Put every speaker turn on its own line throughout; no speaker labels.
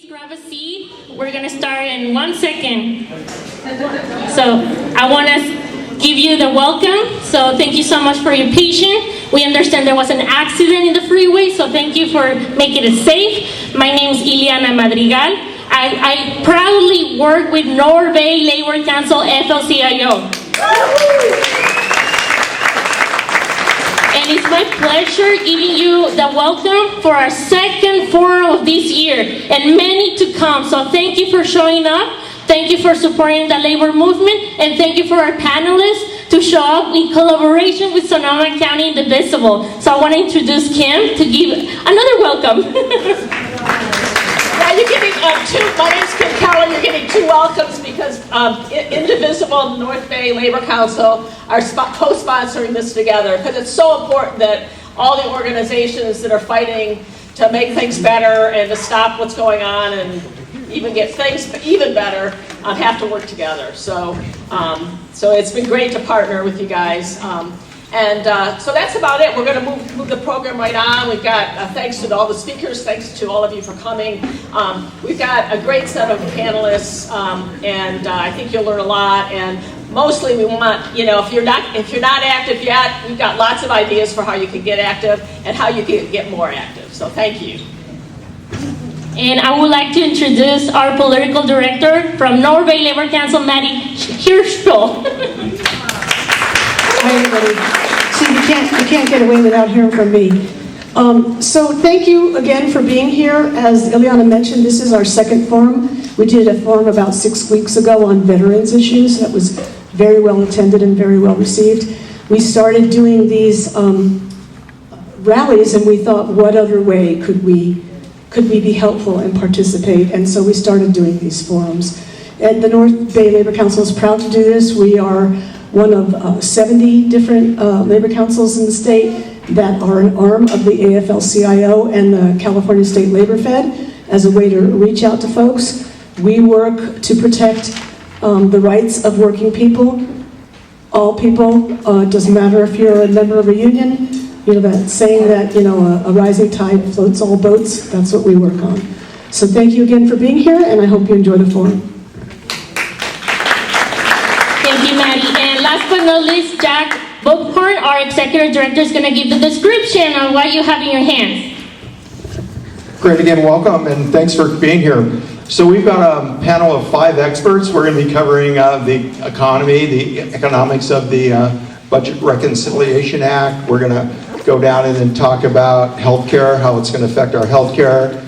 Grab a seat. We're gonna start in 1 second. So I want to give you the welcome. So thank you so much for your patience. We understand there was an accident in the freeway, so thank you for making it safe. My name is Ileana Madrigal. I proudly work with North Bay Labor Council FLCIO. And it's my pleasure giving you the welcome for our second forum of this year, and many to come. So thank you for showing up, thank you for supporting the labor movement, and thank you for our panelists to show up in collaboration with Sonoma County Indivisible. So I want to introduce Kim to give another welcome.
Yeah, you're getting my name's Kim Keller. You're getting two welcomes because Indivisible and North Bay Labor Council are co-sponsoring this together, because it's so important that all the organizations that are fighting to make things better and to stop what's going on and even get things even better have to work together. So it's been great to partner with you guys. So that's about it. We're going to move the program right on. We've got, thanks to all the speakers, thanks to all of you for coming. We've got a great set of panelists, and I think you'll learn a lot. And mostly we want, if you're not active yet, we've got lots of ideas for how you can get active and how you can get more active. So thank you.
And I would like to introduce our political director from North Bay Labor Council, Maddie Hirschfeld.
Hi, everybody. See, you can't get away without hearing from me. So thank you again for being here. As Ileana mentioned, this is our second forum. We did a forum about 6 weeks ago on veterans issues that was very well attended and very well received. We started doing these rallies, and we thought, what other way could we be helpful and participate? And so we started doing these forums. And the North Bay Labor Council is proud to do this. We are one of 70 different labor councils in the state that are an arm of the AFL-CIO and the California State Labor Fed as a way to reach out to folks. We work to protect the rights of working people, all people. It doesn't matter if you're a member of a union. That saying that a rising tide floats all boats. That's what we work on. So thank you again for being here, and I hope you enjoy the forum.
Thank you, Maddie. And last but not least, Jack Buckhorn, our executive director, is going to give the description on what you have in your hands.
Great, again, welcome, and thanks for being here. So we've got a panel of 5 experts. We're going to be covering the economy, the economics of the Budget Reconciliation Act. We're going to go down and then talk about healthcare, how it's going to affect our healthcare,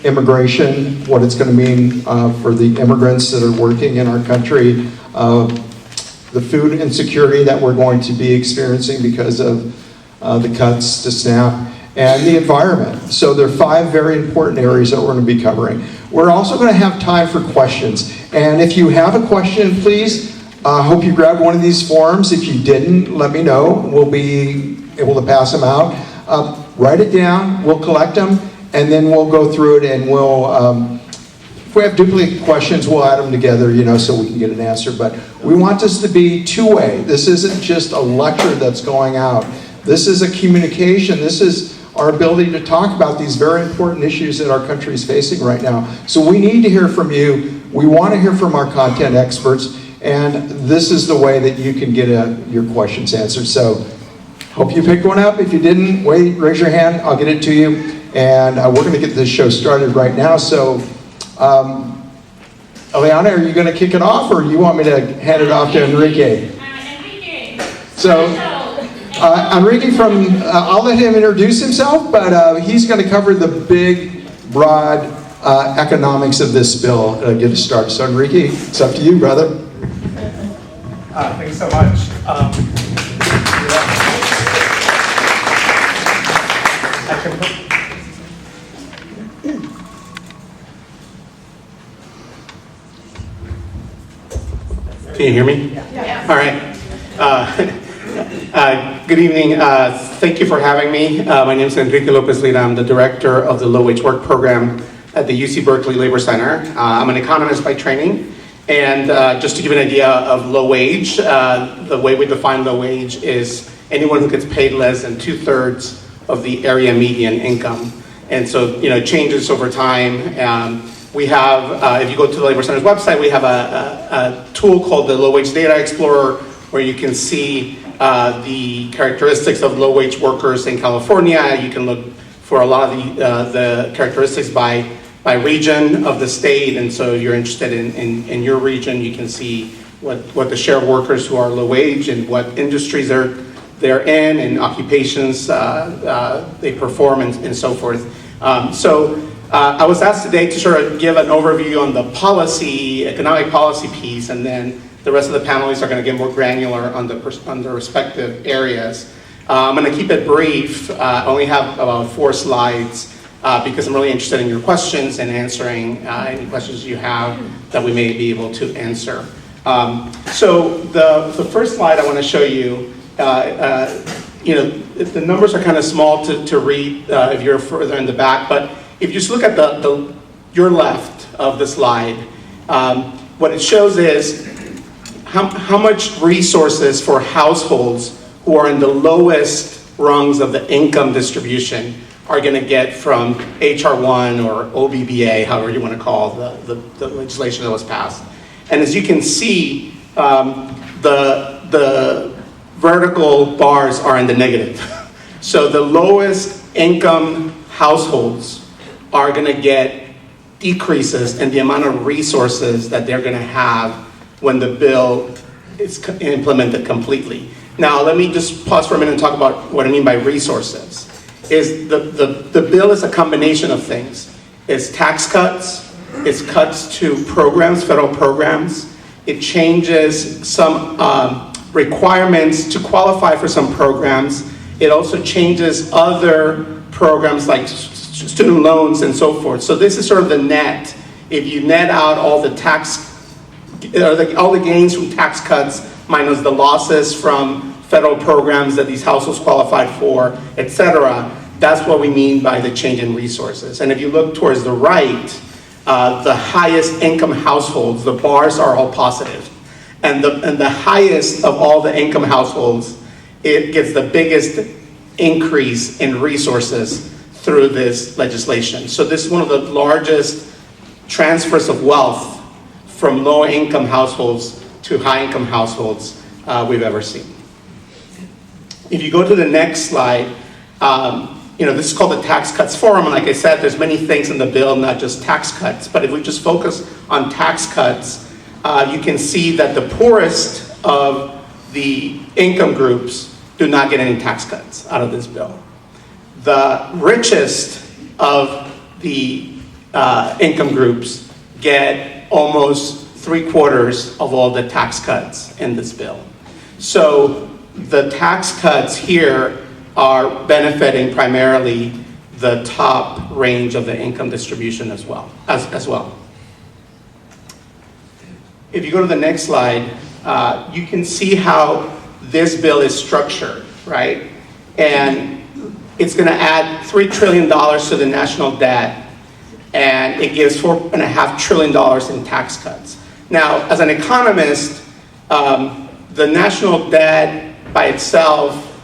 immigration, what it's going to mean for the immigrants that are working in our country, the food insecurity that we're going to be experiencing because of the cuts to SNAP, and the environment. So there are 5 very important areas that we're going to be covering. We're also going to have time for questions. And if you have a question, please, hope you grabbed one of these forms. If you didn't, let me know. We'll be able to pass them out. Write it down, we'll collect them, and then we'll go through it, and we'll, if we have duplicate questions, we'll add them together, so we can get an answer. But we want this to be two-way. This isn't just a lecture that's going out. This is a communication. This is our ability to talk about these very important issues that our country is facing right now. So we need to hear from you. We want to hear from our content experts, and this is the way that you can get your questions answered. So hope you picked one up. If you didn't, raise your hand. I'll get it to you. And we're going to get this show started right now. So, Ileana, are you going to kick it off, or you want me to hand it off to Enrique?
Enrique.
So, Enrique I'll let him introduce himself, but he's going to cover the big, broad economics of this bill to get us started. So, Enrique, it's up to you, brother.
Thanks so much. Can you hear me? Yeah. All right. Good evening. Thank you for having me. My name is Enrique Lopez Lira. I'm the director of the Low Wage Work Program at the UC Berkeley Labor Center. I'm an economist by training. And just to give an idea of low wage, the way we define low wage is anyone who gets paid less than 2/3 of the area median income. And so, it changes over time. We have, if you go to the Labor Center's website, we have a tool called the Low Wage Data Explorer, where you can see the characteristics of low-wage workers in California. You can look for a lot of the characteristics by region of the state, and so if you're interested in your region, you can see what the share of workers who are low wage and what industries they're in and occupations they perform and so forth. I was asked today to sort of give an overview on the economic policy piece, and then the rest of the panelists are going to get more granular on the respective areas. I'm going to keep it brief. I only have about 4 slides because I'm really interested in your questions and answering any questions you have that we may be able to answer. So the first slide I want to show you, the numbers are kind of small to read if you're further in the back, but if you just look at your left of the slide, what it shows is how much resources for households who are in the lowest rungs of the income distribution are going to get from HR1 or OBBA, however you want to call the legislation that was passed. And as you can see, the vertical bars are in the negative. So the lowest income households are going to get decreases in the amount of resources that they're going to have when the bill is implemented completely. Now, let me just pause for a minute and talk about what I mean by resources. The bill is a combination of things. It's tax cuts, it's cuts to programs, federal programs. It changes some requirements to qualify for some programs. It also changes other programs like student loans and so forth. So this is sort of the net. If you net out all the all the gains from tax cuts minus the losses from federal programs that these households qualified for, etc., that's what we mean by the change in resources. And if you look towards the right, the highest income households, the bars are all positive. And the highest of all the income households, it gets the biggest increase in resources through this legislation. So this is one of the largest transfers of wealth from low income households to high income households we've ever seen. If you go to the next slide, this is called the Tax Cuts Forum, and like I said, there's many things in the bill, not just tax cuts, but if we just focus on tax cuts, you can see that the poorest of the income groups do not get any tax cuts out of this bill. The richest of the income groups get almost 3/4 of all the tax cuts in this bill. So the tax cuts here are benefiting primarily the top range of the income distribution as well. If you go to the next slide, you can see how this bill is structured, right? And it's going to add $3 trillion to the national debt, and it gives $4.5 trillion in tax cuts. Now, as an economist, the national debt by itself,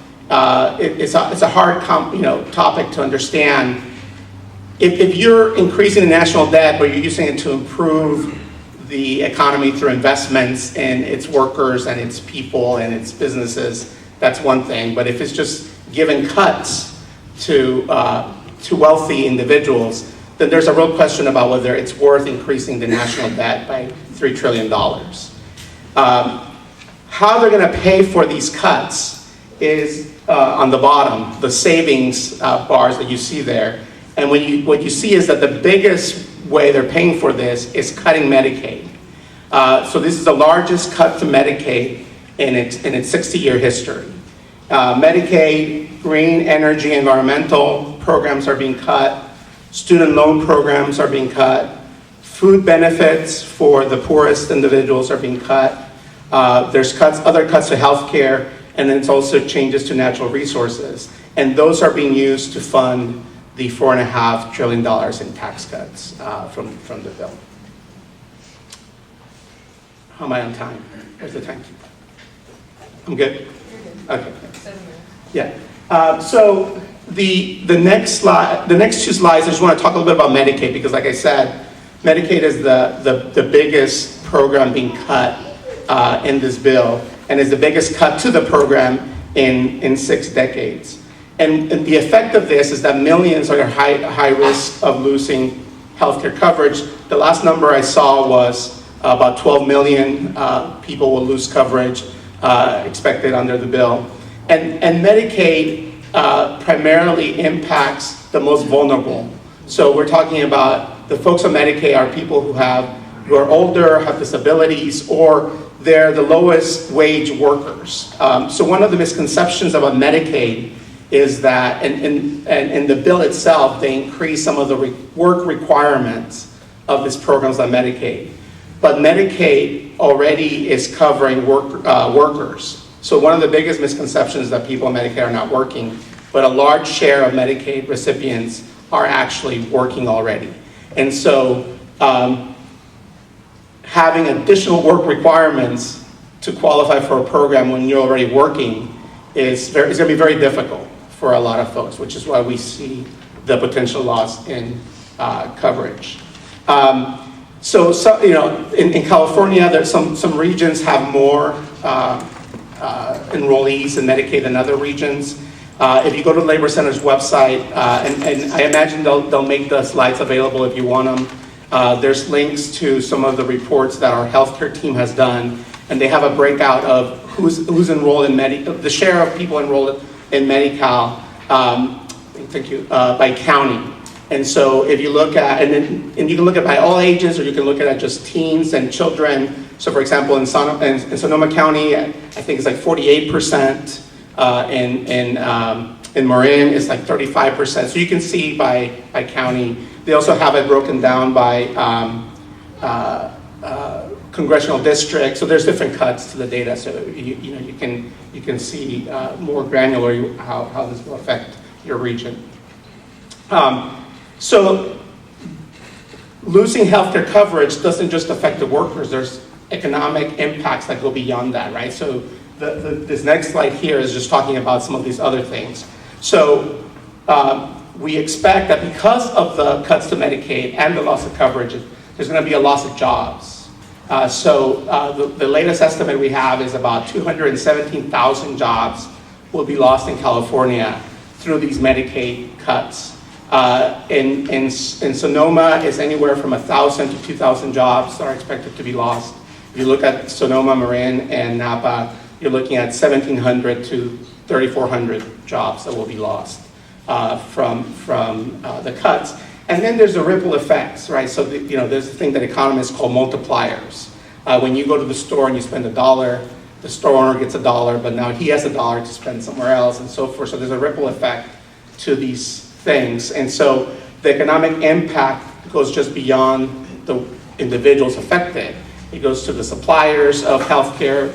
it's a hard topic to understand. If you're increasing the national debt, but you're using it to improve the economy through investments in its workers and its people and its businesses, that's one thing. But if it's just giving cuts to wealthy individuals, then there's a real question about whether it's worth increasing the national debt by $3 trillion. How they're going to pay for these cuts is on the bottom, the savings bars that you see there. And what you see is that the biggest way they're paying for this is cutting Medicaid. So this is the largest cut to Medicaid in its 60-year history. Medicaid, green, energy, environmental programs are being cut. Student loan programs are being cut. Food benefits for the poorest individuals are being cut. There's other cuts to healthcare, and then it's also changes to natural resources. And those are being used to fund the $4.5 trillion in tax cuts from the bill. How am I on time? Where's the timekeeper? I'm good? Okay. Yeah. So the next slide, the next 2 slides, I just want to talk a little bit about Medicaid because, like I said, Medicaid is the biggest program being cut in this bill, and is the biggest cut to the program in 6 decades. And the effect of this is that millions are at high risk of losing healthcare coverage. The last number I saw was about 12 million people will lose coverage expected under the bill. And Medicaid primarily impacts the most vulnerable. So we're talking about the folks on Medicaid are people who are older, have disabilities, or they're the lowest wage workers. So one of the misconceptions about Medicaid is that, in the bill itself, they increase some of the work requirements of these programs on Medicaid. But Medicaid already is covering workers. So one of the biggest misconceptions is that people on Medicaid are not working, but a large share of Medicaid recipients are actually working already. And so having additional work requirements to qualify for a program when you're already working is going to be very difficult for a lot of folks, which is why we see the potential loss in coverage. So in California, there's some regions have more enrollees in Medicaid than other regions. If you go to the Labor Center's website, and I imagine they'll make the slides available if you want them. There's links to some of the reports that our healthcare team has done, and they have a breakout of who's enrolled in the share of people enrolled in Medi-Cal, by county. And so if you look at, and you can look at by all ages, or you can look at just teens and children. So for example, in Sonoma County, I think it's like 48%. In Marin, it's like 35%. So you can see by county. They also have it broken down by congressional district. So there's different cuts to the data. So you can see more granularly how this will affect your region. So losing healthcare coverage doesn't just affect the workers. There's economic impacts that go beyond that, right? So this next slide here is just talking about some of these other things. So we expect that because of the cuts to Medicaid and the loss of coverage, there's going to be a loss of jobs. The latest estimate we have is about 217,000 jobs will be lost in California through these Medicaid cuts. In Sonoma, it's anywhere from 1,000 to 2,000 jobs that are expected to be lost. If you look at Sonoma, Marin, and Napa, you're looking at 1,700 to 3,400 jobs that will be lost from the cuts. And then there's the ripple effects, right? So there's a thing that economists call multipliers. When you go to the store and you spend $1, the store owner gets $1, but now he has $1 to spend somewhere else, and so forth. So there's a ripple effect to these things. And so the economic impact goes just beyond the individuals affected. It goes to the suppliers of healthcare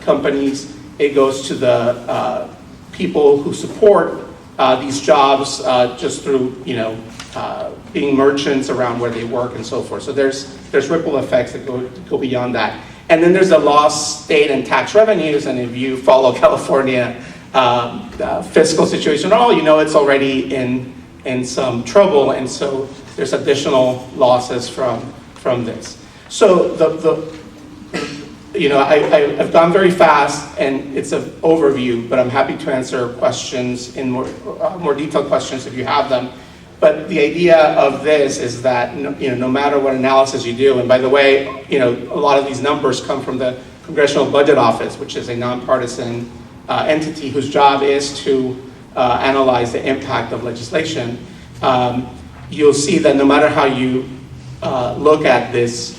companies. It goes to the people who support these jobs just through being merchants around where they work and so forth. So there's ripple effects that go beyond that. And then there's the lost state and tax revenues. And if you follow California fiscal situation at all, it's already in some trouble. And so there's additional losses from this. So I've gone very fast, and it's an overview, but I'm happy to answer questions in more detailed questions if you have them. But the idea of this is that no matter what analysis you do, and by the way, a lot of these numbers come from the Congressional Budget Office, which is a nonpartisan entity whose job is to analyze the impact of legislation. You'll see that no matter how you look at this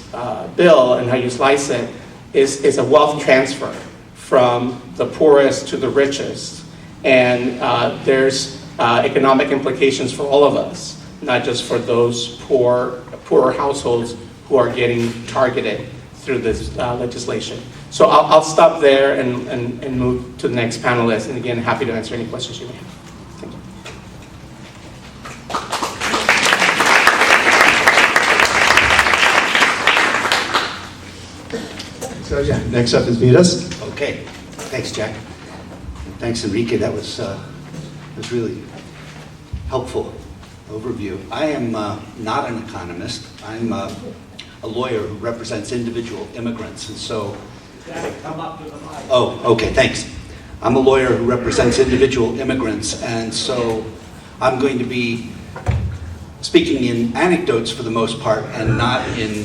bill and how you slice it, is a wealth transfer from the poorest to the richest. And there's economic implications for all of us, not just for those poorer households who are getting targeted through this legislation. So I'll stop there and move to the next panelist. And again, happy to answer any questions you may have. Thank you.
So yeah, next up is Vitas.
Okay, thanks, Jack. Thanks, Enrique. That was really helpful. overview. I am not an economist. I'm a lawyer who represents individual immigrants, and so... Come up to the mic. Oh, okay, thanks. I'm a lawyer who represents individual immigrants, and so I'm going to be speaking in anecdotes for the most part and not in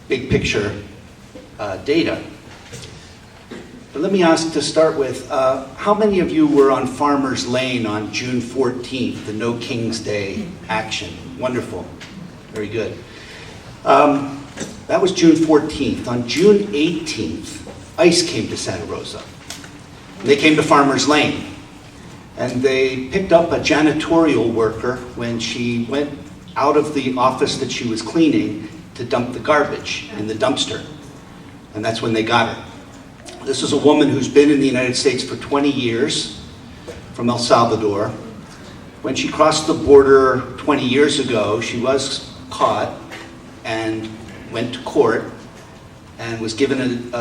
big picture data. But let me ask to start with, how many of you were on Farmers Lane on June 14th, the No King's Day action? Wonderful. Very good. That was June 14th. On June 18th, ICE came to Santa Rosa. They came to Farmers Lane. And they picked up a janitorial worker when she went out of the office that she was cleaning to dump the garbage in the dumpster. And that's when they got her. This is a woman who's been in the United States for 20 years from El Salvador. When she crossed the border 20 years ago, she was caught and went to court and was given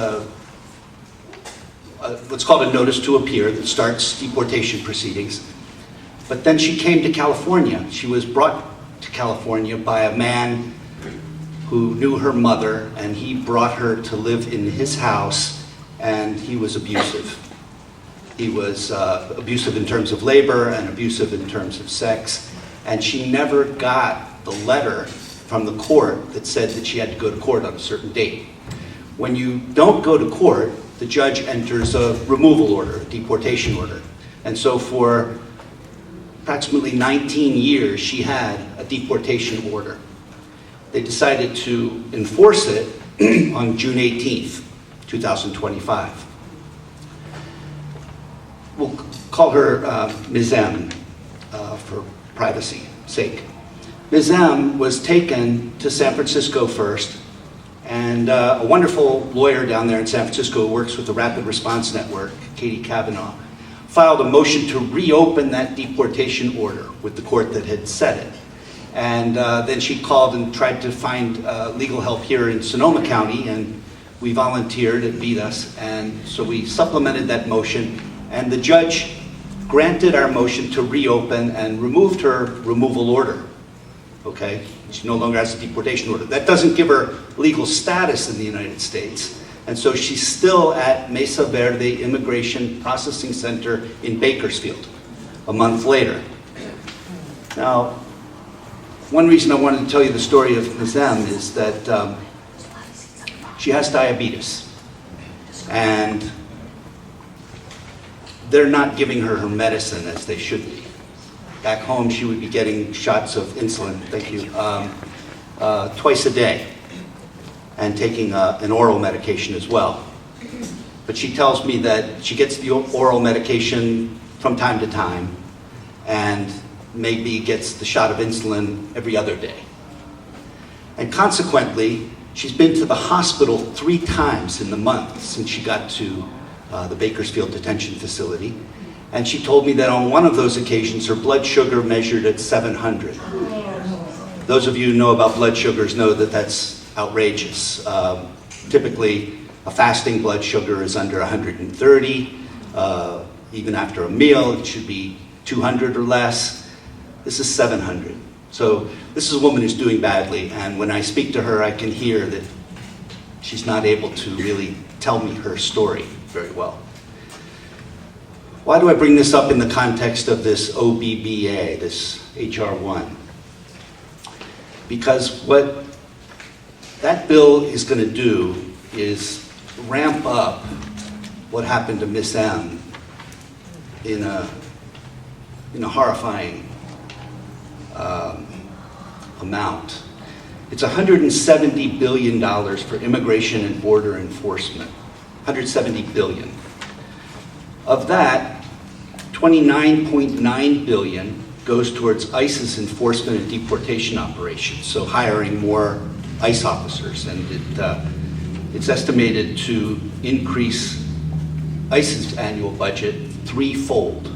what's called a notice to appear that starts deportation proceedings. But then she came to California. She was brought to California by a man who knew her mother, and he brought her to live in his house, and he was abusive. He was abusive in terms of labor and abusive in terms of sex, and she never got the letter from the court that said that she had to go to court on a certain date. When you don't go to court, the judge enters a removal order, a deportation order. And so for approximately 19 years, she had a deportation order. They decided to enforce it on June 18th, 2025. We'll call her Ms. M for privacy sake. Ms. M was taken to San Francisco first, and a wonderful lawyer down there in San Francisco who works with the Rapid Response Network, Katie Kavanaugh, filed a motion to reopen that deportation order with the court that had set it. And then she called and tried to find legal help here in Sonoma County, and we volunteered, it beat us, and so we supplemented that motion, and the judge granted our motion to reopen and removed her removal order. Okay? She no longer has a deportation order. That doesn't give her legal status in the United States. And so she's still at Mesa Verde Immigration Processing Center in Bakersfield a month later. Now, one reason I wanted to tell you the story of Ms. M is that she has diabetes. And they're not giving her her medicine as they should be. Back home, she would be getting shots of insulin, thank you, twice a day, and taking an oral medication as well. But she tells me that she gets the oral medication from time to time, and maybe gets the shot of insulin every other day. And consequently, she's been to the hospital 3 times in the month since she got to the Bakersfield detention facility. And she told me that on one of those occasions, her blood sugar measured at 700. Those of you who know about blood sugars know that that's outrageous. Typically, a fasting blood sugar is under 130. Even after a meal, it should be 200 or less. This is 700. So this is a woman who's doing badly, and when I speak to her, I can hear that she's not able to really tell me her story very well. Why do I bring this up in the context of this OBBA, this HR1? Because what that bill is going to do is ramp up what happened to Miss M in a horrifying amount. It's $170 billion for immigration and border enforcement. $170 billion. Of that, $29.9 billion goes towards ICE's enforcement and deportation operations, so hiring more ICE officers, and it's estimated to increase ICE's annual budget 3-fold.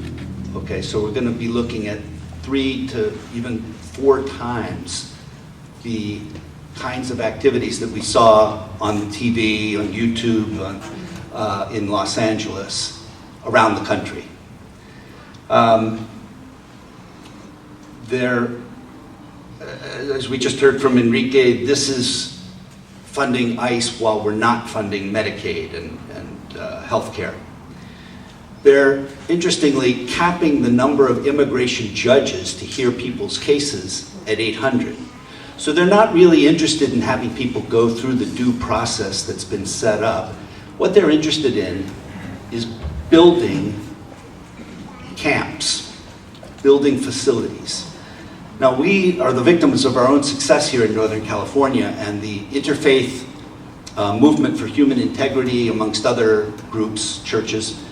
Okay, so we're going to be looking at 3 to even 4 times the kinds of activities that we saw on the TV, on YouTube, in Los Angeles, around the country. as we just heard from Enrique, this is funding ICE while we're not funding Medicaid and healthcare. They're, interestingly, capping the number of immigration judges to hear people's cases at 800. So they're not really interested in having people go through the due process that's been set up. What they're interested in is building camps, building facilities. Now, we are the victims of our own success here in Northern California, and the interfaith movement for human integrity, amongst other groups, churches,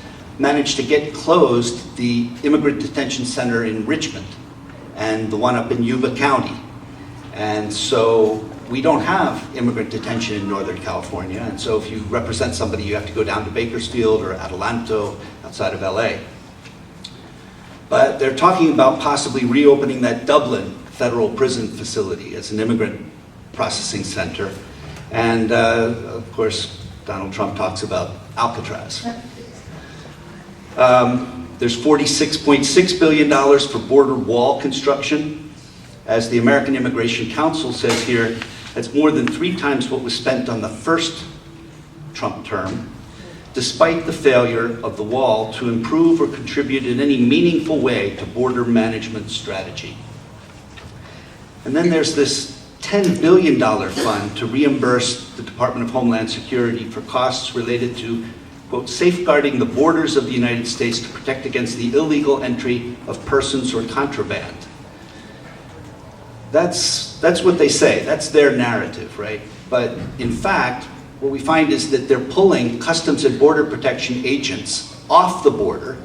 managed to get closed the immigrant detention center in Richmond and the one up in Yuba County. And so we don't have immigrant detention in Northern California, and so if you represent somebody, you have to go down to Bakersfield or Adelanto outside of LA. But they're talking about possibly reopening that Dublin federal prison facility as an immigrant processing center. And of course, Donald Trump talks about Alcatraz. There's $46.6 billion for border wall construction. As the American Immigration Council says here, that's more than 3 times what was spent on the first Trump term, despite the failure of the wall to improve or contribute in any meaningful way to border management strategy. And then there's this $10 billion fund to reimburse the Department of Homeland Security for costs related to, quote, safeguarding the borders of the United States to protect against the illegal entry of persons or contraband. That's what they say. That's their narrative, right? But in fact, what we find is that they're pulling Customs and Border Protection agents off the border,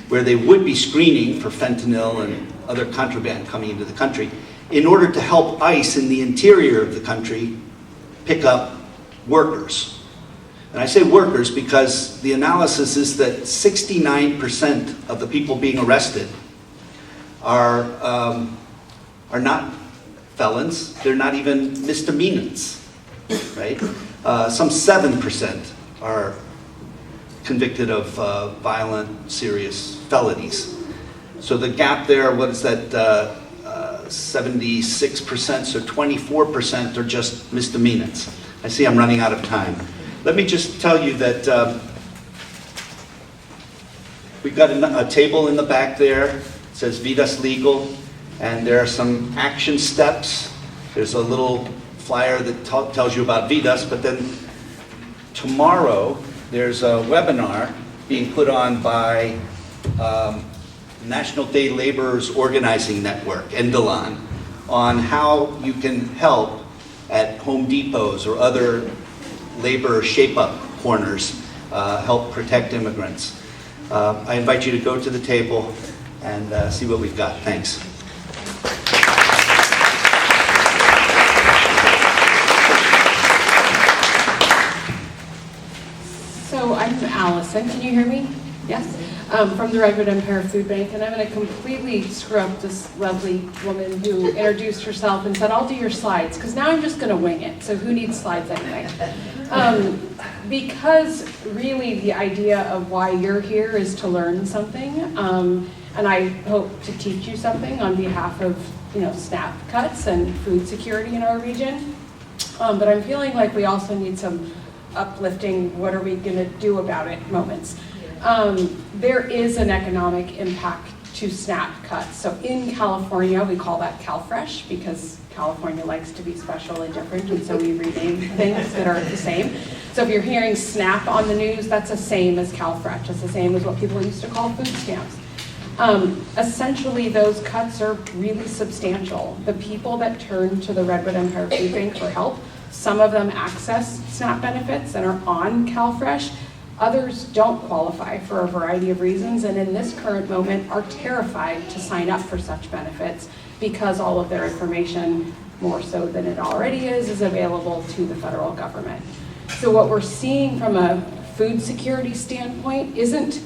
where they would be screening for fentanyl and other contraband coming into the country, in order to help ICE in the interior of the country pick up workers. And I say workers because the analysis is that 69% of the people being arrested are not felons. They're not even misdemeanors, right? Some 7% are convicted of violent, serious felonies. So the gap there, what is that, 76%, so 24% are just misdemeanors. I see I'm running out of time. Let me just tell you that we've got a table in the back there. It says Vidas Legal, and there are some action steps. There's a little flyer that tells you about Vidas, but then tomorrow there's a webinar being put on by National Day Laborers Organizing Network, NDLON, on how you can help at Home Depots or other labor shape-up corners, help protect immigrants. I invite you to go to the table and see what we've got. Thanks.
So I'm Allison, can you hear me? Yes? From the Redwood Empire Food Bank, and I'm going to completely screw up this lovely woman who introduced herself and said, I'll do your slides, because now I'm just going to wing it, so who needs slides anyway? Because really the idea of why you're here is to learn something, and I hope to teach you something on behalf of SNAP cuts and food security in our region. But I'm feeling like we also need some uplifting, what are we going to do about it moments. There is an economic impact to SNAP cuts. So in California, we call that CalFresh because California likes to be special and different, and so we rename things that are the same. So if you're hearing SNAP on the news, that's the same as CalFresh. It's the same as what people used to call food stamps. Essentially, those cuts are really substantial. The people that turn to the Redwood Empire Food Bank for help, some of them access SNAP benefits and are on CalFresh. Others don't qualify for a variety of reasons, and in this current moment are terrified to sign up for such benefits because all of their information, more so than it already is available to the federal government. So what we're seeing from a food security standpoint isn't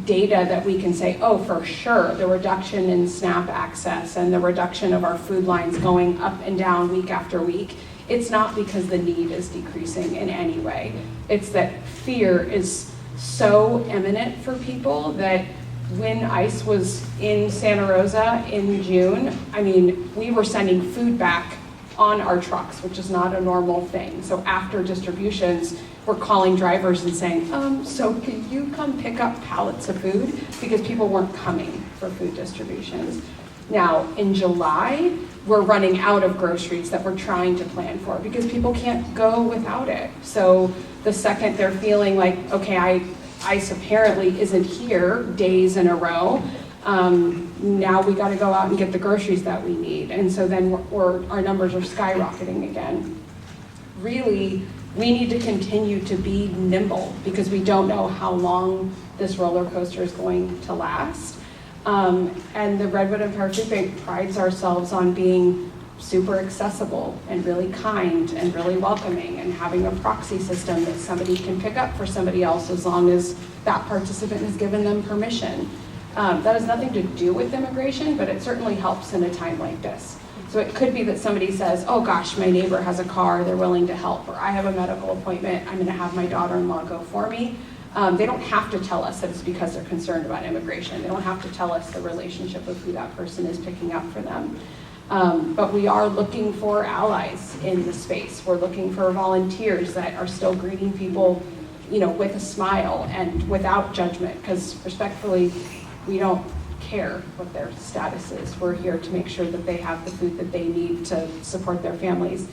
data that we can say, oh, for sure, the reduction in SNAP access and the reduction of our food lines going up and down week after week. It's not because the need is decreasing in any way. It's that fear is so imminent for people that when ICE was in Santa Rosa in June, I mean, we were sending food back on our trucks, which is not a normal thing. So after distributions, we're calling drivers and saying, so can you come pick up pallets of food? Because people weren't coming for food distributions. Now, in July, we're running out of groceries that we're trying to plan for because people can't go without it. So the second they're feeling like, okay, ICE apparently isn't here days in a row, now we got to go out and get the groceries that we need. And so then our numbers are skyrocketing again. Really, we need to continue to be nimble because we don't know how long this roller coaster is going to last. And the Redwood Empire Food Bank prides ourselves on being super accessible and really kind and really welcoming and having a proxy system that somebody can pick up for somebody else as long as that participant has given them permission. That has nothing to do with immigration, but it certainly helps in a time like this. So it could be that somebody says, oh gosh, my neighbor has a car, they're willing to help, or I have a medical appointment, I'm gonna have my daughter-in-law go for me. They don't have to tell us that it's because they're concerned about immigration. They don't have to tell us the relationship of who that person is picking up for them. But we are looking for allies in the space. We're looking for volunteers that are still greeting people, with a smile and without judgment, because respectfully, we don't care what their status is. We're here to make sure that they have the food that they need to support their families.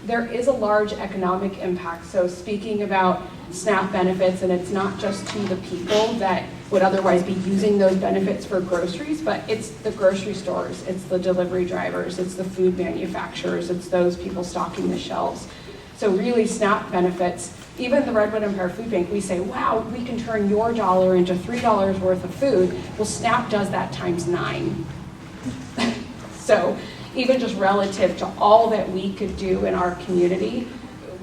There is a large economic impact. So speaking about SNAP benefits, and it's not just to the people that would otherwise be using those benefits for groceries, but it's the grocery stores, it's the delivery drivers, it's the food manufacturers, it's those people stocking the shelves. So really SNAP benefits, even the Redwood Empire Food Bank, we say, wow, we can turn your dollar into $3 worth of food. Well, SNAP does that times 9. So even just relative to all that we could do in our community,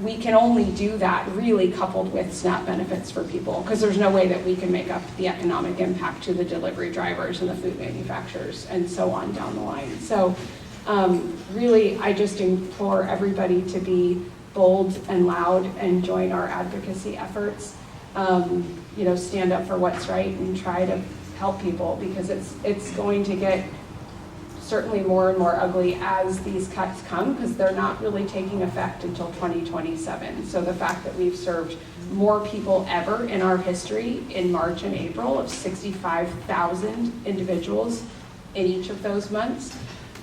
we can only do that really coupled with SNAP benefits for people, because there's no way that we can make up the economic impact to the delivery drivers and the food manufacturers and so on down the line. So really, I just implore everybody to be bold and loud and join our advocacy efforts. Stand up for what's right and try to help people, because it's going to get certainly more and more ugly as these cuts come, because they're not really taking effect until 2027. So the fact that we've served more people ever in our history in March and April, of 65,000 individuals in each of those months,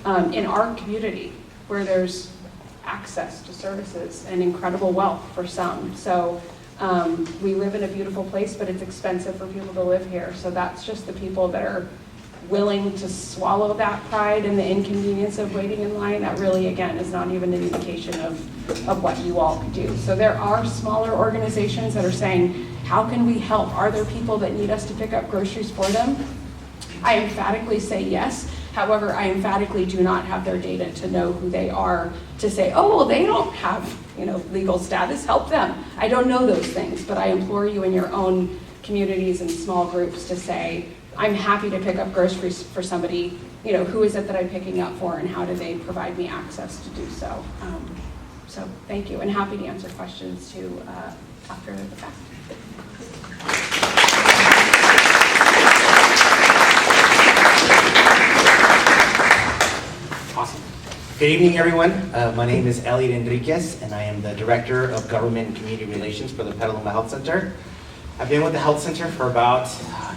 in our community where there's access to services and incredible wealth for some. So we live in a beautiful place, but it's expensive for people to live here. So that's just the people that are willing to swallow that pride and the inconvenience of waiting in line. That really, again, is not even an indication of what you all could do. So there are smaller organizations that are saying, how can we help? Are there people that need us to pick up groceries for them? I emphatically say yes. However, I emphatically do not have their data to know who they are, to say, oh, well, they don't have legal status, help them. I don't know those things, but I implore you in your own communities and small groups to say, I'm happy to pick up groceries for somebody, who is it that I'm picking up for, and how do they provide me access to do so? So thank you, and happy to answer questions too after the fact.
Awesome. Good evening, everyone. My name is Elliot Enriquez, and I am the Director of Government and Community Relations for the Petaluma Health Center. I've been with the Health Center for about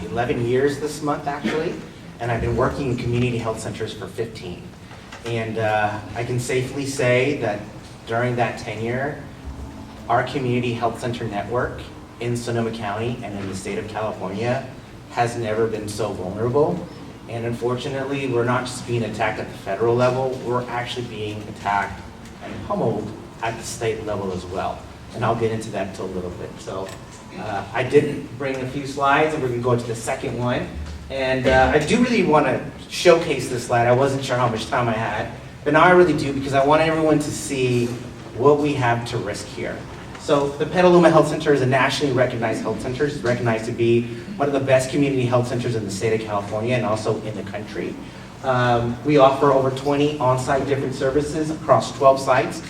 11 years this month, actually, and I've been working in community health centers for 15. And I can safely say that during that tenure, our community health center network in Sonoma County and in the state of California has never been so vulnerable. And unfortunately, we're not just being attacked at the federal level, we're actually being attacked and pummeled at the state level as well. And I'll get into that in a little bit. So I did bring a few slides, and we're gonna go to the second one. And I do really wanna showcase this slide. I wasn't sure how much time I had, but now I really do, because I want everyone to see what we have to risk here. So the Petaluma Health Center is a nationally recognized health center. It's recognized to be one of the best community health centers in the state of California and also in the country. We offer over 20 on-site different services across 12 sites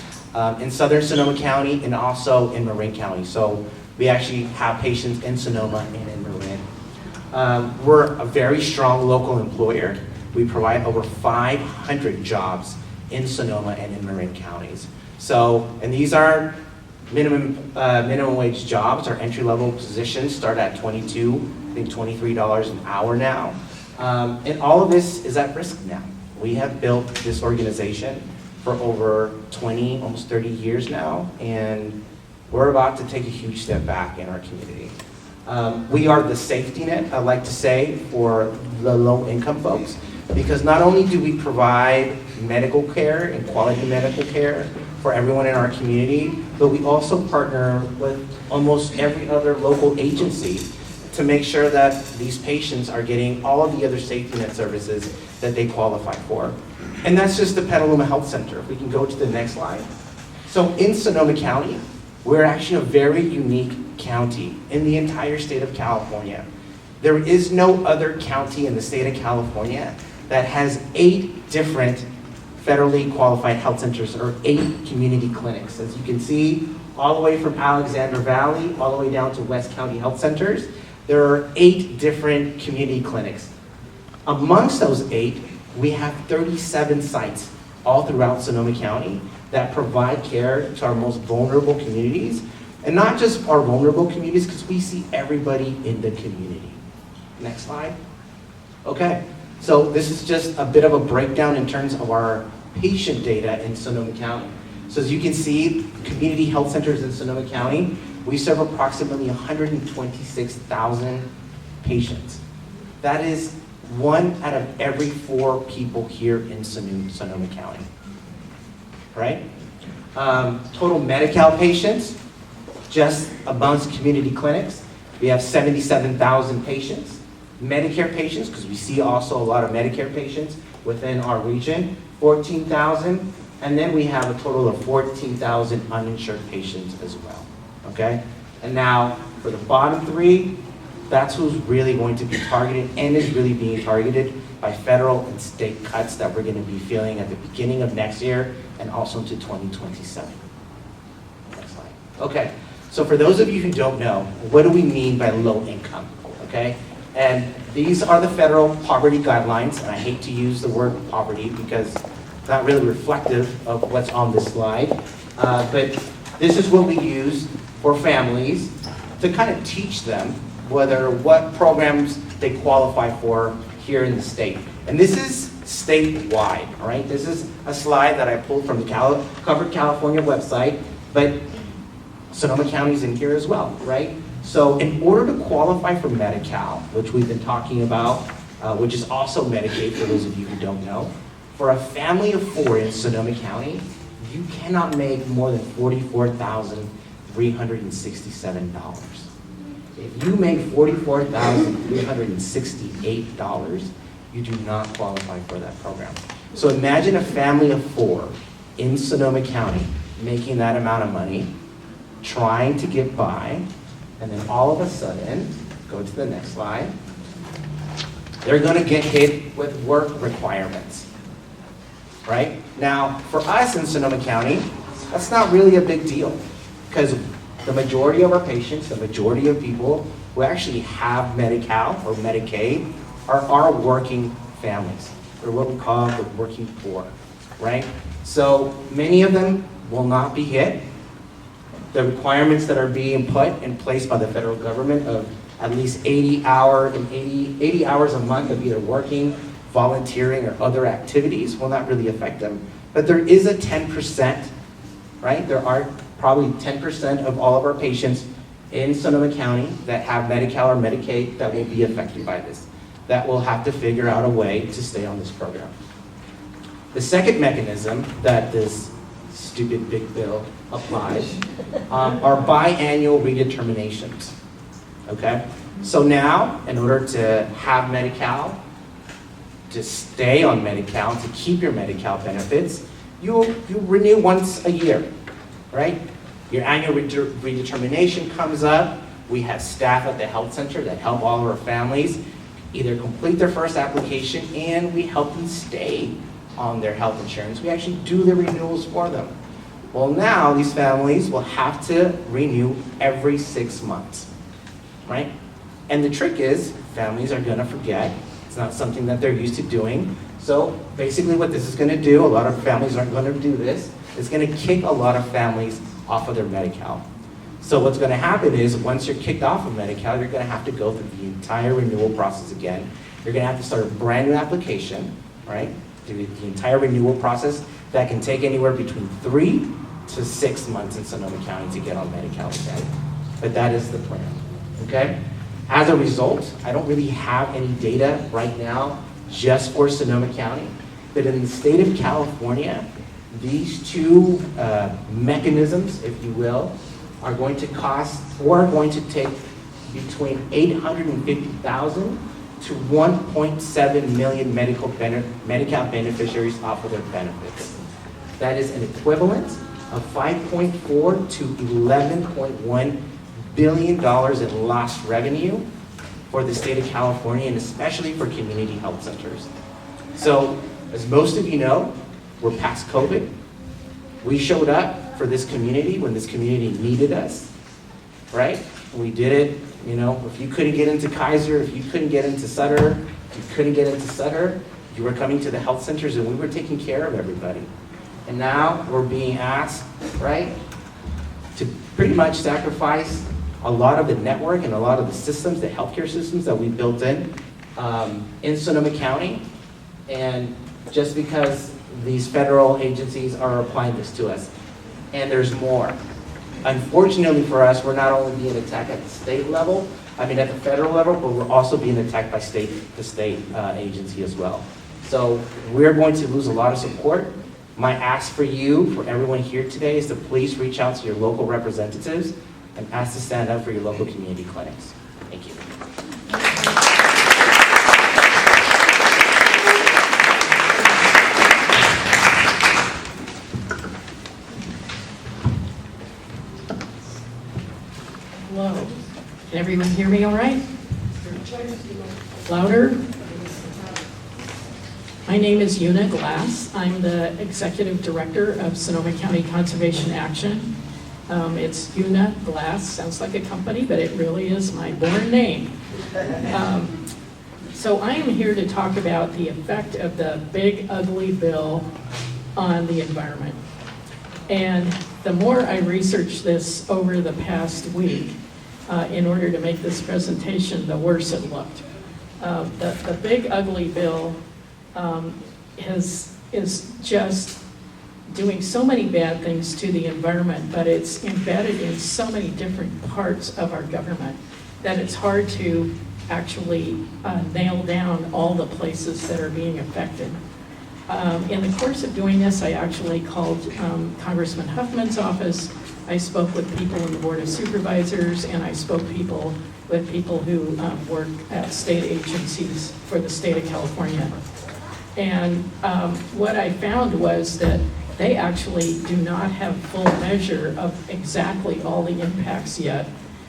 in southern Sonoma County and also in Marin County. So we actually have patients in Sonoma and in Marin. We're a very strong local employer. We provide over 500 jobs in Sonoma and in Marin counties. So, and these are minimum wage jobs. Our entry-level positions start at $22, I think $23 an hour now. And all of this is at risk now. We have built this organization for over 20, almost 30 years now, and we're about to take a huge step back in our community. We are the safety net, I like to say, for the low-income folks, because not only do we provide medical care and quality medical care for everyone in our community, but we also partner with almost every other local agency to make sure that these patients are getting all of the other safety net services that they qualify for. And that's just the Petaluma Health Center. If we can go to the next slide. So in Sonoma County, we're actually a very unique county in the entire state of California. There is no other county in the state of California that has 8 different federally qualified health centers, or 8 community clinics. As you can see, all the way from Alexander Valley, all the way down to West County Health Centers, there are 8 different community clinics. Amongst those 8, we have 37 sites all throughout Sonoma County that provide care to our most vulnerable communities. And not just our vulnerable communities, because we see everybody in the community. Next slide. Okay, so this is just a bit of a breakdown in terms of our patient data in Sonoma County. So as you can see, community health centers in Sonoma County, we serve approximately 126,000 patients. That is 1 out of every 4 people here in Sonoma County, right? Total Medi-Cal patients, just amongst community clinics, we have 77,000 patients. Medicare patients, because we see also a lot of Medicare patients within our region, 14,000. And then we have a total of 14,000 uninsured patients as well, okay? And now, for the bottom 3, that's who's really going to be targeted and is really being targeted by federal and state cuts that we're going to be feeling at the beginning of next year and also into 2027. Next slide. Okay, so for those of you who don't know, what do we mean by low income, okay? And these are the federal poverty guidelines, and I hate to use the word poverty because it's not really reflective of what's on this slide, but this is what we use for families to kind of teach them what programs they qualify for here in the state. And this is statewide, all right? This is a slide that I pulled from the Covered California website, but Sonoma County's in here as well, right? So in order to qualify for Medi-Cal, which we've been talking about, which is also Medicaid for those of you who don't know, for a family of 4 in Sonoma County, you cannot make more than $44,367. If you make $44,368, you do not qualify for that program. So imagine a family of 4 in Sonoma County making that amount of money, trying to get by, and then all of a sudden, go to the next slide, they're going to get hit with work requirements, right? Now, for us in Sonoma County, that's not really a big deal, because the majority of our patients, the majority of people who actually have Medi-Cal or Medicaid are working families. They're what we call the working poor, right? So many of them will not be hit. The requirements that are being put in place by the federal government of at least 80 hours a month of either working, volunteering, or other activities will not really affect them. But there is a 10%, right? There are probably 10% of all of our patients in Sonoma County that have Medi-Cal or Medicaid that will be affected by this, that will have to figure out a way to stay on this program. The second mechanism that this stupid big bill applies are biannual redeterminations, okay? So now, in order to have Medi-Cal, to stay on Medi-Cal, to keep your Medi-Cal benefits, you renew once a year, right? Your annual redetermination comes up. We have staff at the health center that help all of our families either complete their first application, and we help them stay on their health insurance. We actually do the renewals for them. Well, now these families will have to renew every 6 months, right? And the trick is, families are gonna forget. It's not something that they're used to doing. So basically what this is gonna do, a lot of families aren't gonna do this, it's gonna kick a lot of families off of their Medi-Cal. So what's gonna happen is, once you're kicked off of Medi-Cal, you're gonna have to go through the entire renewal process again. You're gonna have to start a brand new application, right? The entire renewal process that can take anywhere between 3 to 6 months in Sonoma County to get on Medi-Cal again. But that is the plan, okay? As a result, I don't really have any data right now just for Sonoma County, but in the state of California, these two mechanisms, if you will, are going to cost, or are going to take between $850,000 to 1.7 million Medi-Cal beneficiaries off of their benefits. That is an equivalent of $5.4 to $11.1 billion in lost revenue for the state of California, and especially for community health centers. So, as most of you know, we're past COVID. We showed up for this community when this community needed us, right? We did it, you know, if you couldn't get into Kaiser, if you couldn't get into Sutter, you were coming to the health centers and we were taking care of everybody. And now we're being asked, right, to pretty much sacrifice a lot of the network and a lot of the systems, the healthcare systems that we built in Sonoma County. And just because these federal agencies are applying this to us. And there's more. Unfortunately for us, we're not only being attacked at the state level, at the federal level, but we're also being attacked by the state agency as well. So we're going to lose a lot of support. My ask for you, for everyone here today, is to please reach out to your local representatives and ask to stand up for your local community clinics. Thank you.
Hello. Can everyone hear me all right? Louder? My name is Una Glass. I'm the Executive Director of Sonoma County Conservation Action. It's Una Glass. Sounds like a company, but it really is my born name. So I am here to talk about the effect of the big ugly bill on the environment. And the more I researched this over the past week, in order to make this presentation, the worse it looked. The big ugly bill is just doing so many bad things to the environment, but it's embedded in so many different parts of our government that it's hard to actually nail down all the places that are being affected. In the course of doing this, I actually called Congressman Huffman's office. I spoke with people in the Board of Supervisors, and I spoke with people who work at state agencies for the state of California. And what I found was that they actually do not have full measure of exactly all the impacts yet,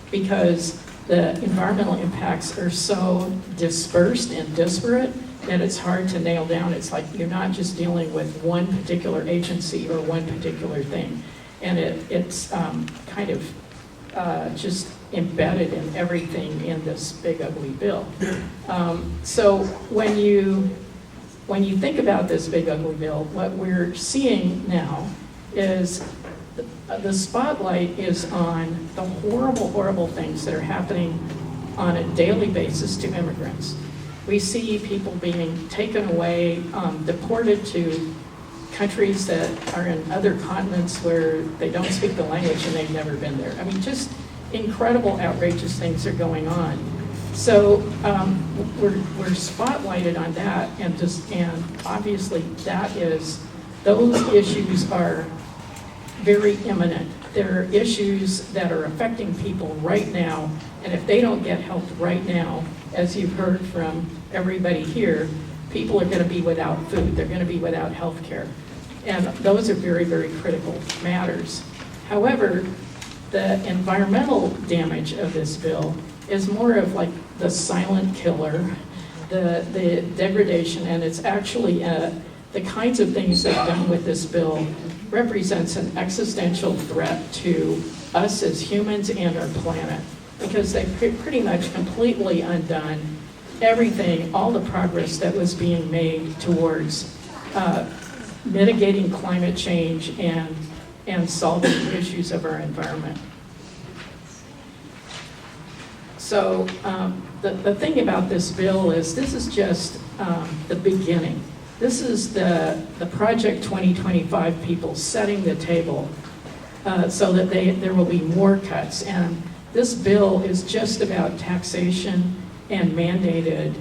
because the environmental impacts are so dispersed and disparate that it's hard to nail down. It's like you're not just dealing with one particular agency or one particular thing. And it's kind of just embedded in everything in this big ugly bill. So when you think about this big ugly bill, what we're seeing now is the spotlight is on the horrible, horrible things that are happening on a daily basis to immigrants. We see people being taken away, deported to countries that are in other continents where they don't speak the language and they've never been there. I mean, just incredible, outrageous things are going on. So we're spotlighted on that, and obviously those issues are very imminent. There are issues that are affecting people right now, and if they don't get help right now, as you've heard from everybody here, people are going to be without food, they're going to be without health care. And those are very, very critical matters. However, the environmental damage of this bill is more of like the silent killer, the degradation, and it's actually the kinds of things that are done with this bill represents an existential threat to us as humans and our planet. because they've pretty much completely undone everything, all the progress that was being made towards mitigating climate change and solving the issues of our environment. So the thing about this bill is this is just the beginning. This is the Project 2025 people setting the table so that there will be more cuts. And this bill is just about taxation and mandated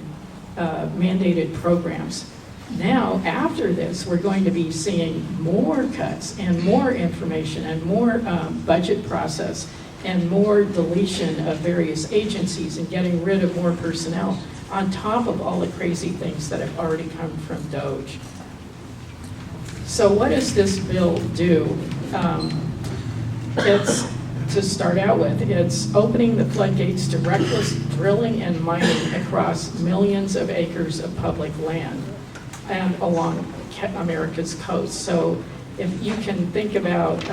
programs. Now, after this, we're going to be seeing more cuts and more information and more budget process and more deletion of various agencies and getting rid of more personnel on top of all the crazy things that have already come from DOGE. So what does this bill do? It's, to start out with, it's opening the floodgates to reckless drilling and mining across millions of acres of public land and along America's coast. So if you can think about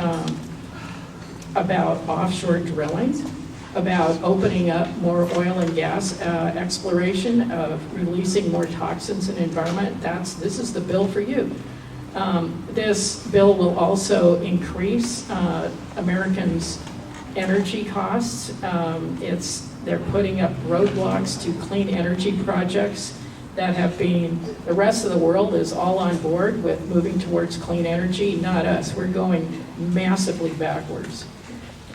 offshore drilling, about opening up more oil and gas exploration, of releasing more toxins in the environment, this is the bill for you. This bill will also increase Americans' energy costs. They're putting up roadblocks to clean energy projects that have been, the rest of the world is all on board with moving towards clean energy, not us. We're going massively backwards.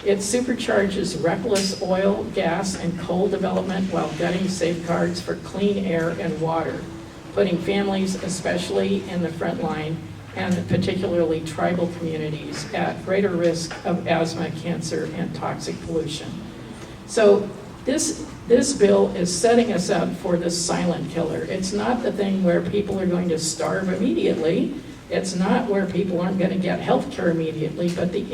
It supercharges reckless oil, gas, and coal development while gutting safeguards for clean air and water, putting families, especially in the front line, and particularly tribal communities, at greater risk of asthma, cancer, and toxic pollution. So this bill is setting us up for the silent killer. It's not the thing where people are going to starve immediately. It's not where people aren't going to get health care immediately, but the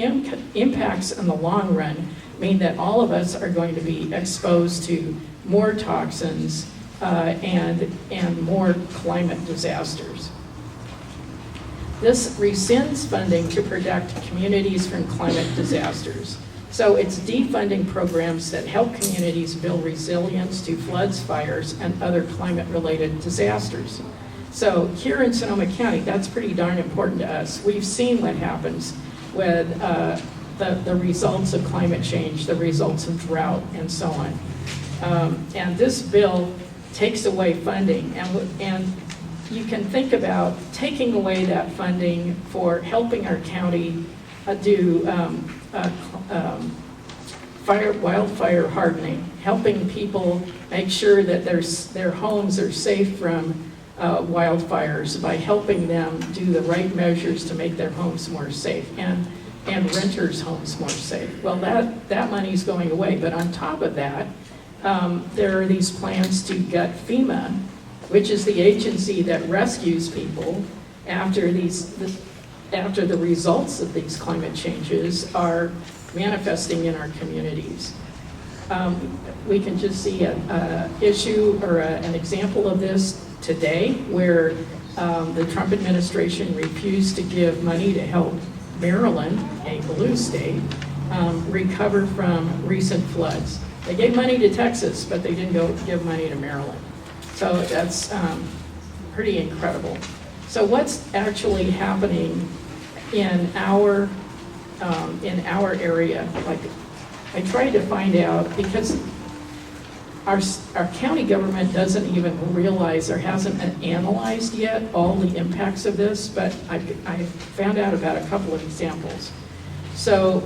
impacts in the long run mean that all of us are going to be exposed to more toxins and more climate disasters. This rescinds funding to protect communities from climate disasters. So it's defunding programs that help communities build resilience to floods, fires, and other climate-related disasters. So here in Sonoma County, that's pretty darn important to us. We've seen what happens with the results of climate change, the results of drought, and so on. And this bill takes away funding, and you can think about taking away that funding for helping our county do wildfire hardening, helping people make sure that their homes are safe from wildfires by helping them do the right measures to make their homes more safe and renters' homes more safe. Well, that money's going away, but on top of that, there are these plans to gut FEMA, which is the agency that rescues people after the results of these climate changes are manifesting in our communities. We can just see an issue or an example of this today where the Trump administration refused to give money to help Maryland, a blue state, recover from recent floods. They gave money to Texas, but they didn't go give money to Maryland. So that's pretty incredible. So what's actually happening in our area? Like, I tried to find out, because our county government doesn't even realize or hasn't analyzed yet all the impacts of this, but I found out about a couple of examples. So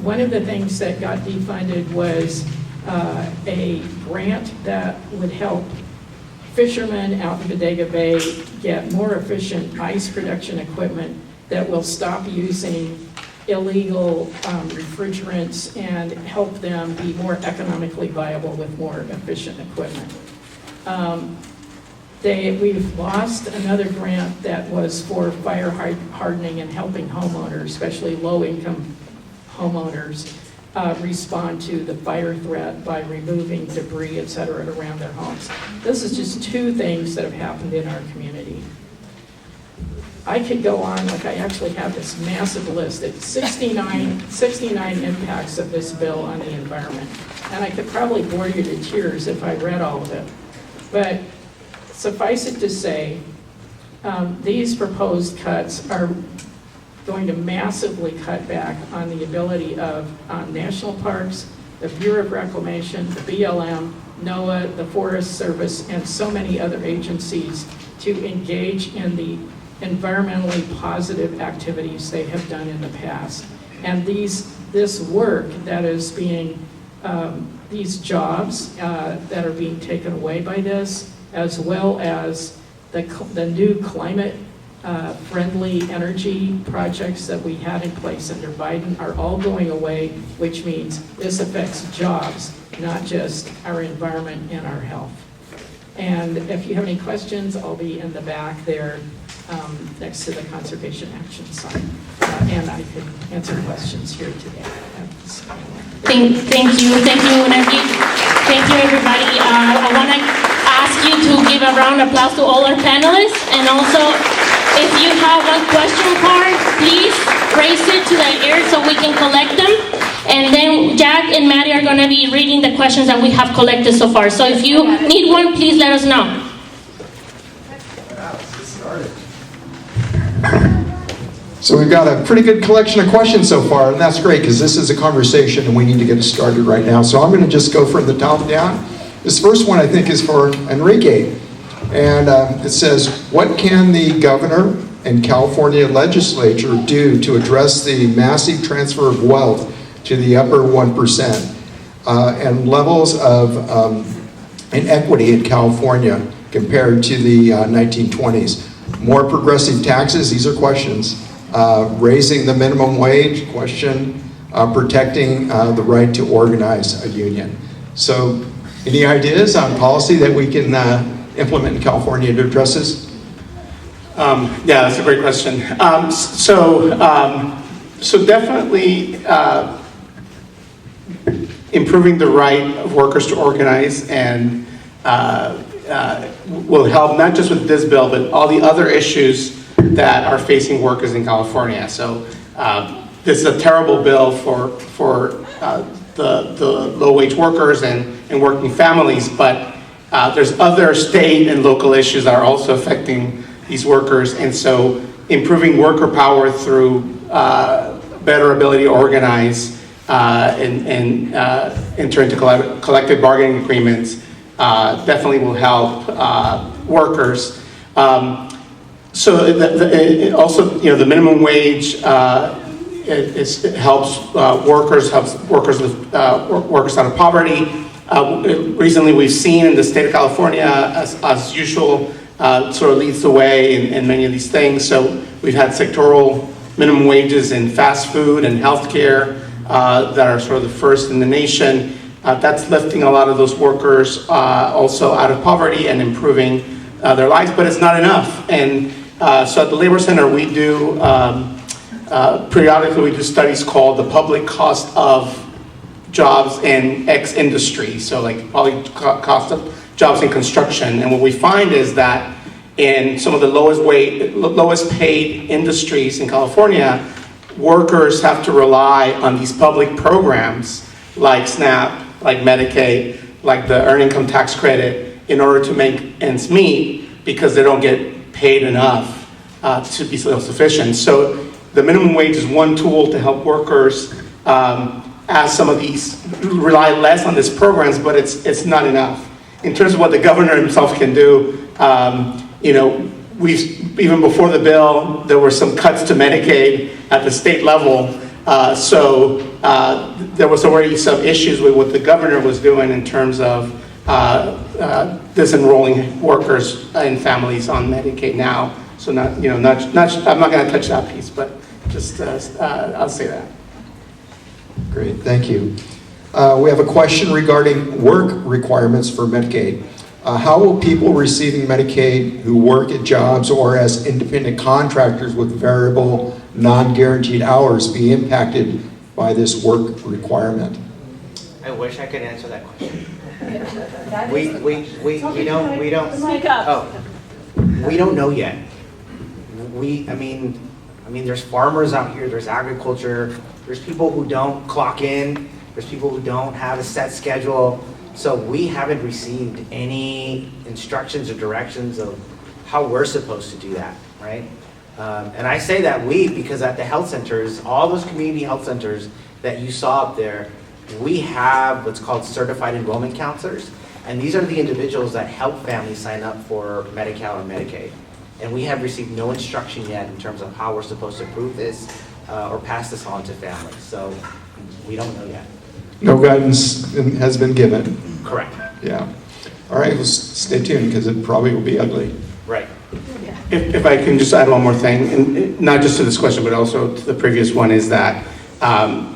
one of the things that got defunded was a grant that would help fishermen out in Bodega Bay get more efficient ice production equipment that will stop using illegal refrigerants and help them be more economically viable with more efficient equipment. We've lost another grant that was for fire hardening and helping homeowners, especially low-income homeowners, respond to the fire threat by removing debris, et cetera, around their homes. This is just two things that have happened in our community. I could go on, like I actually have this massive list. It's 69 impacts of this bill on the environment. and I could probably bore you to tears if I read all of it. But suffice it to say, these proposed cuts are going to massively cut back on the ability of national parks, the Bureau of Reclamation, the BLM, NOAA, the Forest Service, and so many other agencies to engage in the environmentally positive activities they have done in the past. And this work that is being, these jobs that are being taken away by this, as well as the new climate friendly energy projects that we had in place under Biden are all going away, which means this affects jobs, not just our environment and our health. And if you have any questions, I'll be in the back there next to the Conservation Action sign. And I can answer questions here today.
Thank you, Wendy. Thank you, everybody. I want to ask you to give a round of applause to all our panelists, and also, if you have a question card, please raise it to the air so we can collect them. And then Jack and Maddie are going to be reading the questions that we have collected so far. So if you need one, please let us know.
Let's get started. So we've got a pretty good collection of questions so far, and that's great because this is a conversation and we need to get it started right now. So I'm going to just go from the top down. This first one I think is for Enrique. And it says, what can the governor and California legislature do to address the massive transfer of wealth to the upper 1% and levels of inequity in California compared to the 1920s? More progressive taxes, these are questions. Raising the minimum wage, question. Protecting the right to organize a union. So any ideas on policy that we can implement in California to address this?
Yeah, that's a great question. So definitely improving the right of workers to organize and will help not just with this bill, but all the other issues that are facing workers in California. So this is a terrible bill for the low-wage workers and working families, but there's other state and local issues that are also affecting these workers, and so improving worker power through better ability to organize and enter into collective bargaining agreements definitely will help workers. So also, the minimum wage it helps workers out of poverty. Recently, we've seen in the state of California, as usual, sort of leads the way in many of these things. So we've had sectoral minimum wages in fast food and healthcare that are sort of the first in the nation. That's lifting a lot of those workers also out of poverty and improving their lives, but it's not enough. And so at the Labor Center, we do, periodically we do studies called the public cost of jobs in X industry, so like probably cost of jobs in construction. And what we find is that in some of the lowest paid industries in California, workers have to rely on these public programs like SNAP, like Medicaid, like the Earned Income Tax Credit in order to make ends meet because they don't get paid enough to be self-sufficient. So the minimum wage is one tool to help workers as some of these rely less on these programs, but it's not enough. In terms of what the governor himself can do, we've, even before the bill, there were some cuts to Medicaid at the state level. So there was already some issues with what the governor was doing in terms of disenrolling workers and families on Medicaid now. So I'm not going to touch that piece, but just I'll say that.
Great, thank you. We have a question regarding work requirements for Medicaid. How will people receiving Medicaid who work at jobs or as independent contractors with variable, non-guaranteed hours be impacted by this work requirement?
I wish I could answer that question.
We don't. Speak up.
Oh, we don't know yet. I mean, there's farmers out here, there's agriculture, there's people who don't clock in, There's people who don't have a set schedule. So we haven't received any instructions or directions of how we're supposed to do that, right? And I say that we because at the health centers, all those community health centers that you saw up there, we have what's called certified enrollment counselors. And these are the individuals that help families sign up for Medi-Cal or Medicaid. And we have received no instruction yet in terms of how we're supposed to prove this or pass this on to families. So we don't know yet.
No guidance has been given.
Correct.
Yeah. All right, well, stay tuned because it probably will be ugly.
Right.
If I can just add one more thing, and not just to this question, but also to the previous one, is that a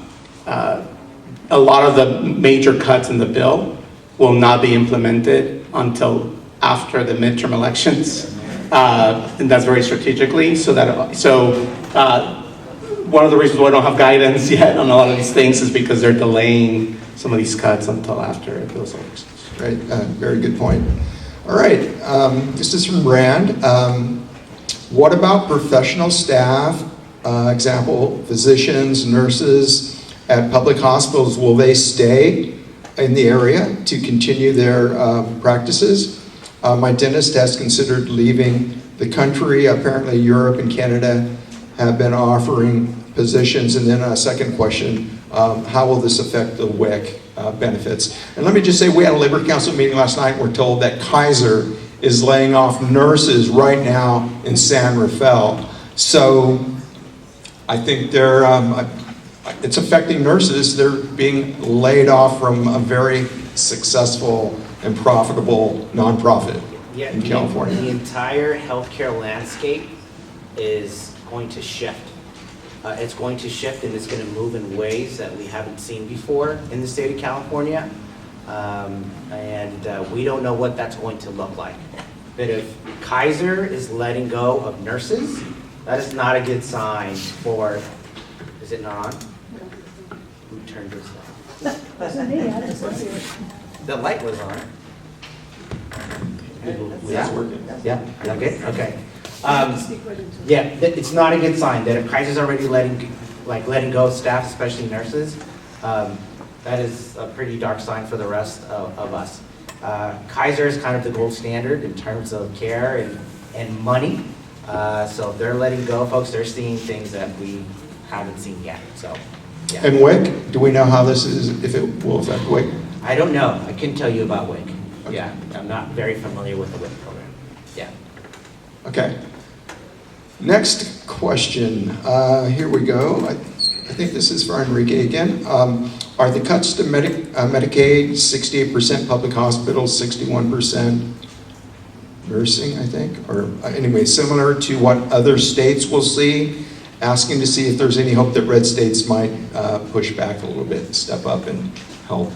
lot of the major cuts in the bill will not be implemented until after the midterm elections, and that's very strategically. One of the reasons why I don't have guidance yet on a lot of these things is because they're delaying some of these cuts until after those elections.
Right, very good point. All right, this is from Rand. What about professional staff, example, physicians, nurses at public hospitals? Will they stay in the area to continue their practices? My dentist has considered leaving the country. Apparently Europe and Canada have been offering positions. And then a second question, how will this affect the WIC benefits? And let me just say, we had a Labor Council meeting last night. We're told that Kaiser is laying off nurses right now in San Rafael. So I think they're, it's affecting nurses. They're being laid off from a very successful and profitable nonprofit in California.
The entire healthcare landscape is going to shift. It's going to shift and it's going to move in ways that we haven't seen before in the state of California. And we don't know what that's going to look like. But if Kaiser is letting go of nurses, that is not a good sign for, is it not on? Who turned this off? The light was on. Yeah, okay, okay. Yeah, it's not a good sign that if Kaiser's already letting go of staff, especially nurses, that is a pretty dark sign for the rest of us. Kaiser is kind of the gold standard in terms of care and money. So if they're letting go, folks, they're seeing things that we haven't seen yet. So, yeah.
And WIC, do we know how this is, if it will affect WIC?
I don't know. I couldn't tell you about WIC. Okay. Yeah, I'm not very familiar with the WIC program. Yeah.
Okay. Next question. Here we go. I think this is for Enrique again. Are the cuts to Medicaid 68% public hospitals, 61% nursing, I think? Or anyway, similar to what other states will see? Asking to see if there's any hope that red states might push back a little bit, step up and help.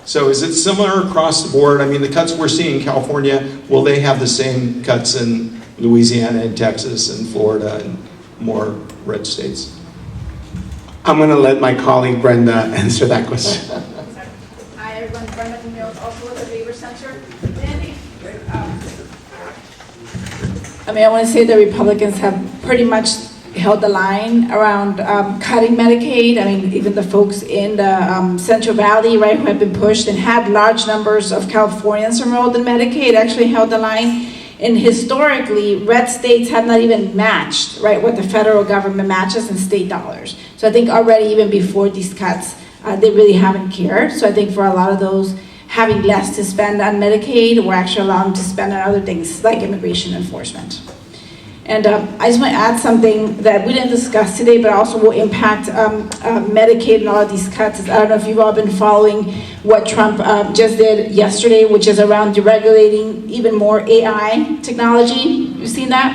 So is it similar across the board? I mean, the cuts we're seeing in California, will they have the same cuts in Louisiana and Texas and Florida and more red states?
I'm going to let my colleague Brenda answer that question.
Hi everyone, Brenda Mills, also with the Labor Center. I want to say the Republicans have pretty much held the line around cutting Medicaid. I mean, even the folks in the Central Valley, right, who have been pushed and had large numbers of Californians enrolled in Medicaid actually held the line. And historically, red states have not even matched, right, what the federal government matches in state dollars. So I think already even before these cuts, they really haven't cared. So I think for a lot of those having less to spend on Medicaid, we're actually allowed them to spend on other things like immigration enforcement. And I just want to add something that we didn't discuss today, but also will impact Medicaid and all of these cuts. I don't know if you've all been following what Trump just did yesterday, which is around deregulating even more AI technology. You've seen that?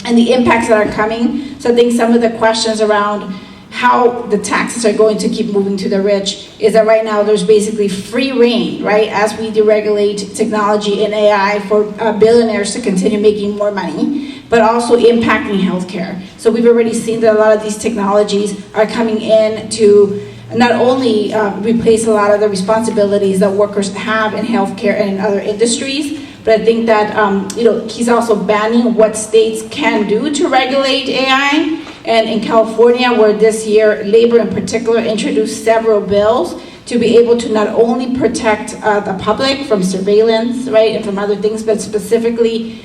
And the impacts that are coming. So I think some of the questions around how the taxes are going to keep moving to the rich is that right now there's basically free reign, right, as we deregulate technology and AI for billionaires to continue making more money, but also impacting healthcare. So we've already seen that a lot of these technologies are coming in to not only replace a lot of the responsibilities that workers have in healthcare and in other industries, but I think that he's also banning what states can do to regulate AI. And in California, where this year, labor in particular introduced several bills to be able to not only protect the public from surveillance, right, and from other things, but specifically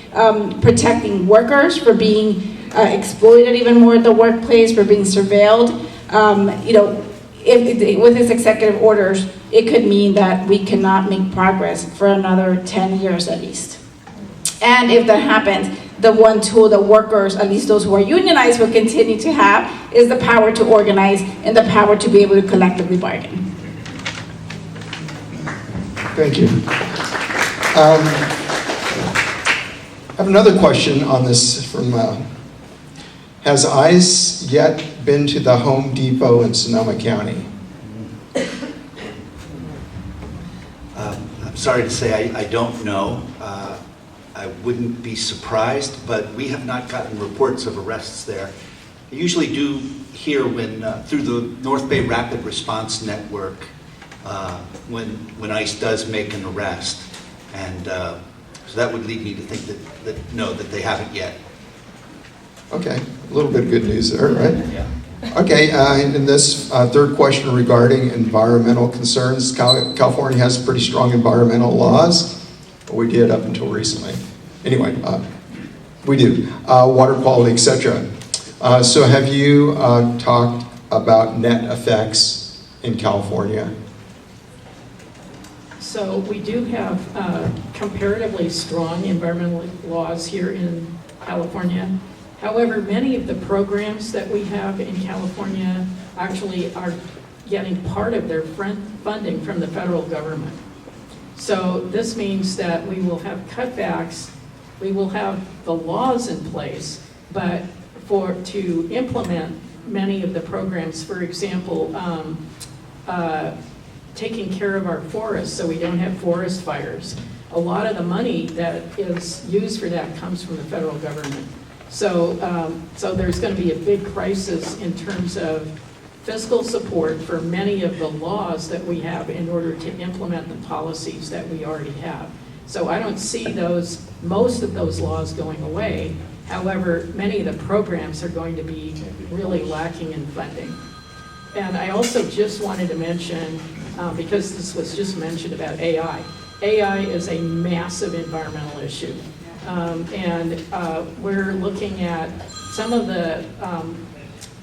protecting workers for being exploited even more at the workplace, for being surveilled. With his executive orders, it could mean that we cannot make progress for another 10 years at least. And if that happens, the one tool that workers, at least those who are unionized, will continue to have is the power to organize and the power to be able to collectively bargain.
Thank you. I have another question on this from, has ICE yet been to the Home Depot in Sonoma County?
I'm sorry to say I don't know. I wouldn't be surprised, but we have not gotten reports of arrests there. I usually do hear when, through the North Bay Rapid Response Network, when ICE does make an arrest. And so that would lead me to think that they haven't yet.
Okay, a little bit of good news there, right?
Yeah.
Okay, and this third question regarding environmental concerns. California has pretty strong environmental laws. We did up until recently. Anyway, we do. Water quality, etc. So have you talked about net effects in California?
So we do have comparatively strong environmental laws here in California. However, many of the programs that we have in California actually are getting part of their funding from the federal government. So this means that we will have cutbacks, we will have the laws in place, but to implement many of the programs, for example, taking care of our forests so we don't have forest fires. A lot of the money that is used for that comes from the federal government. So there's going to be a big crisis in terms of fiscal support for many of the laws that we have in order to implement the policies that we already have. So I don't see most of those laws going away. However, many of the programs are going to be really lacking in funding. And I also just wanted to mention, because this was just mentioned about AI. AI is a massive environmental issue. We're looking at some of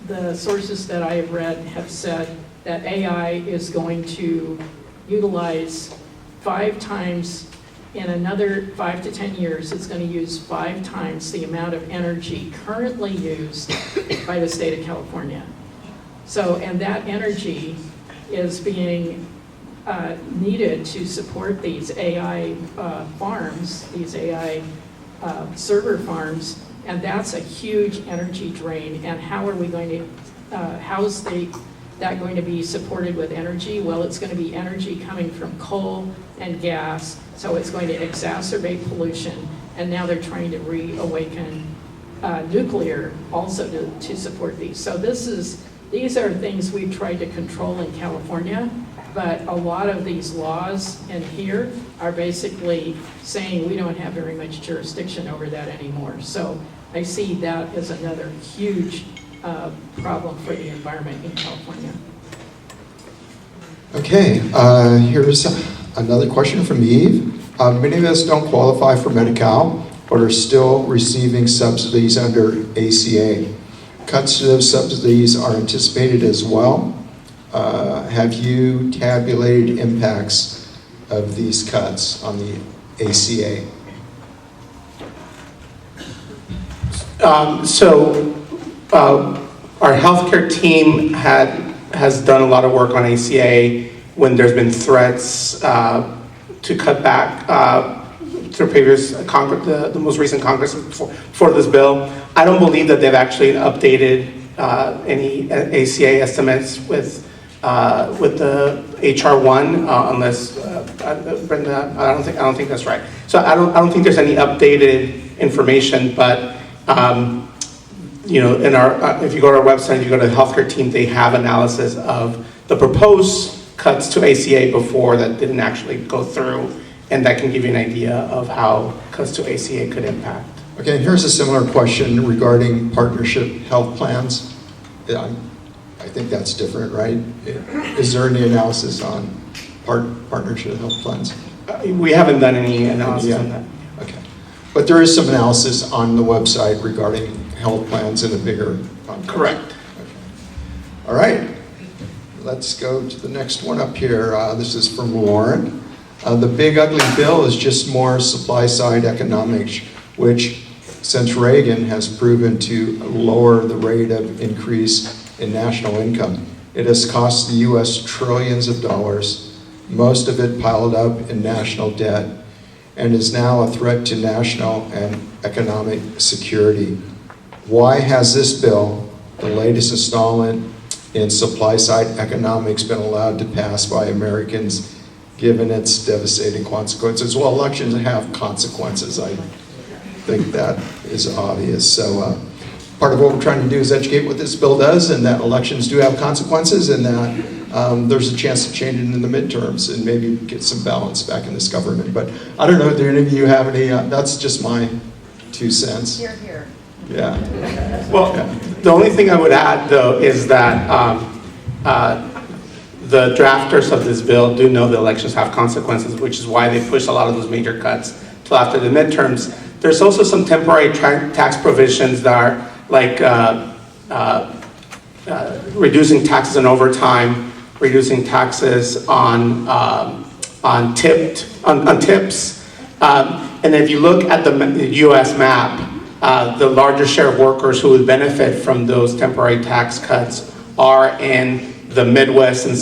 the sources that I've read have said that AI is going to utilize 5 times, in another 5 to 10 years, it's going to use 5 times the amount of energy currently used by the state of California. So, and that energy is being needed to support these AI farms, these AI server farms, and that's a huge energy drain. And how are we going to, how's that going to be supported with energy? Well, it's going to be energy coming from coal and gas, so it's going to exacerbate pollution. And now they're trying to reawaken nuclear also to support these. So these are things we've tried to control in California, but a lot of these laws in here are basically saying we don't have very much jurisdiction over that anymore. So I see that as another huge problem for the environment in California.
Okay, here's another question from Eve. Many of us don't qualify for Medi-Cal, but are still receiving subsidies under ACA. Cuts to those subsidies are anticipated as well. Have you tabulated impacts of these cuts on the ACA?
Our healthcare team has done a lot of work on ACA when there's been threats to cut back through previous Congress, the most recent Congress for this bill. I don't believe that they've actually updated any ACA estimates with the HR1 unless Brenda, I don't think that's right. So I don't think there's any updated information, but in our if you go to our website, you go to the healthcare team, they have analysis of the proposed cuts to ACA before that didn't actually go through, and that can give you an idea of how cuts to ACA could impact.
Okay, and here's a similar question regarding partnership health plans. I think that's different, right? Is there any analysis on partnership health plans?
We haven't done any analysis on that.
Okay. But there is some analysis on the website regarding health plans in a bigger context.
Correct.
Okay. All right. Let's go to the next one up here. This is from Lauren. The big ugly bill is just more supply side economics, which since Reagan has proven to lower the rate of increase in national income. It has cost the U.S. trillions of dollars, most of it piled up in national debt, and is now a threat to national and economic security. Why has this bill, the latest installment in supply side economics, been allowed to pass by Americans given its devastating consequences? Well, elections have consequences. I think that is obvious. So part of what we're trying to do is educate what this bill does, and that elections do have consequences, and that there's a chance to change it in the midterms and maybe get some balance back in this government. But I don't know, do any of you have any, that's just my 2 cents.
Here, here.
Yeah.
Well,
Yeah.
the only thing I would add, though, is that the drafters of this bill do know the elections have consequences, which is why they push a lot of those major cuts till after the midterms. There's also some temporary tax provisions that are like reducing taxes on overtime, reducing taxes on tips. And if you look at the U.S. map, the largest share of workers who would benefit from those temporary tax cuts are in the Midwest and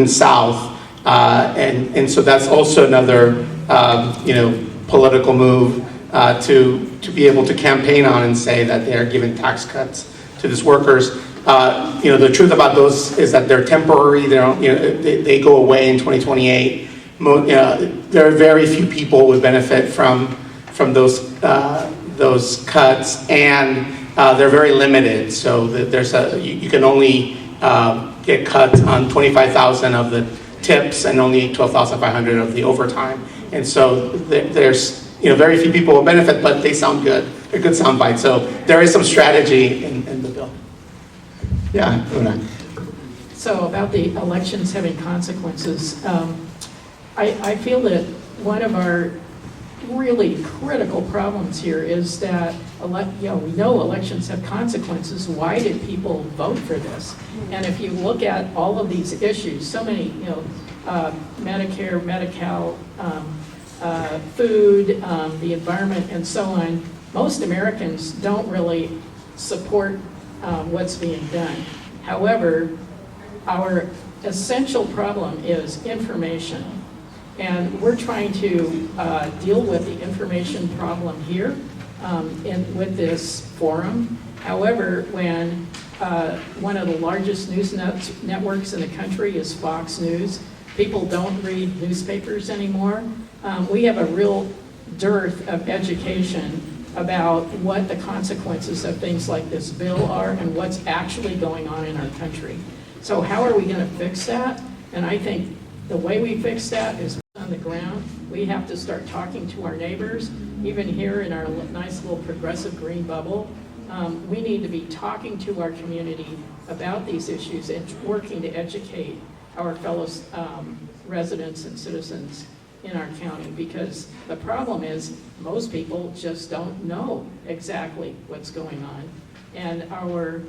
South, and so that's also another political move to be able to campaign on and say that they are giving tax cuts to these workers. The truth about those is that they're temporary. They go away in 2028. There are very few people who would benefit from those cuts, and they're very limited. So you can only get cut on 25,000 of the tips and only 12,500 of the overtime. And so there's very few people will benefit, but they sound good. They're good sound bites. So there is some strategy in the bill.
Yeah, Una.
So about the elections having consequences, I feel that one of our really critical problems here is that we know elections have consequences. Why did people vote for this? And if you look at all of these issues, so many, Medicare, Medi-Cal, food, the environment, and so on, most Americans don't really support what's being done. However, our essential problem is information. And we're trying to deal with the information problem here with this forum. However, when one of the largest news networks in the country is Fox News, people don't read newspapers anymore. We have a real dearth of education about what the consequences of things like this bill are and what's actually going on in our country. So how are we going to fix that? And I think the way we fix that is on the ground. We have to start talking to our neighbors, even here in our nice little progressive green bubble. We need to be talking to our community about these issues and working to educate our fellow residents and citizens in our county, because the problem is most people just don't know exactly what's going on. And our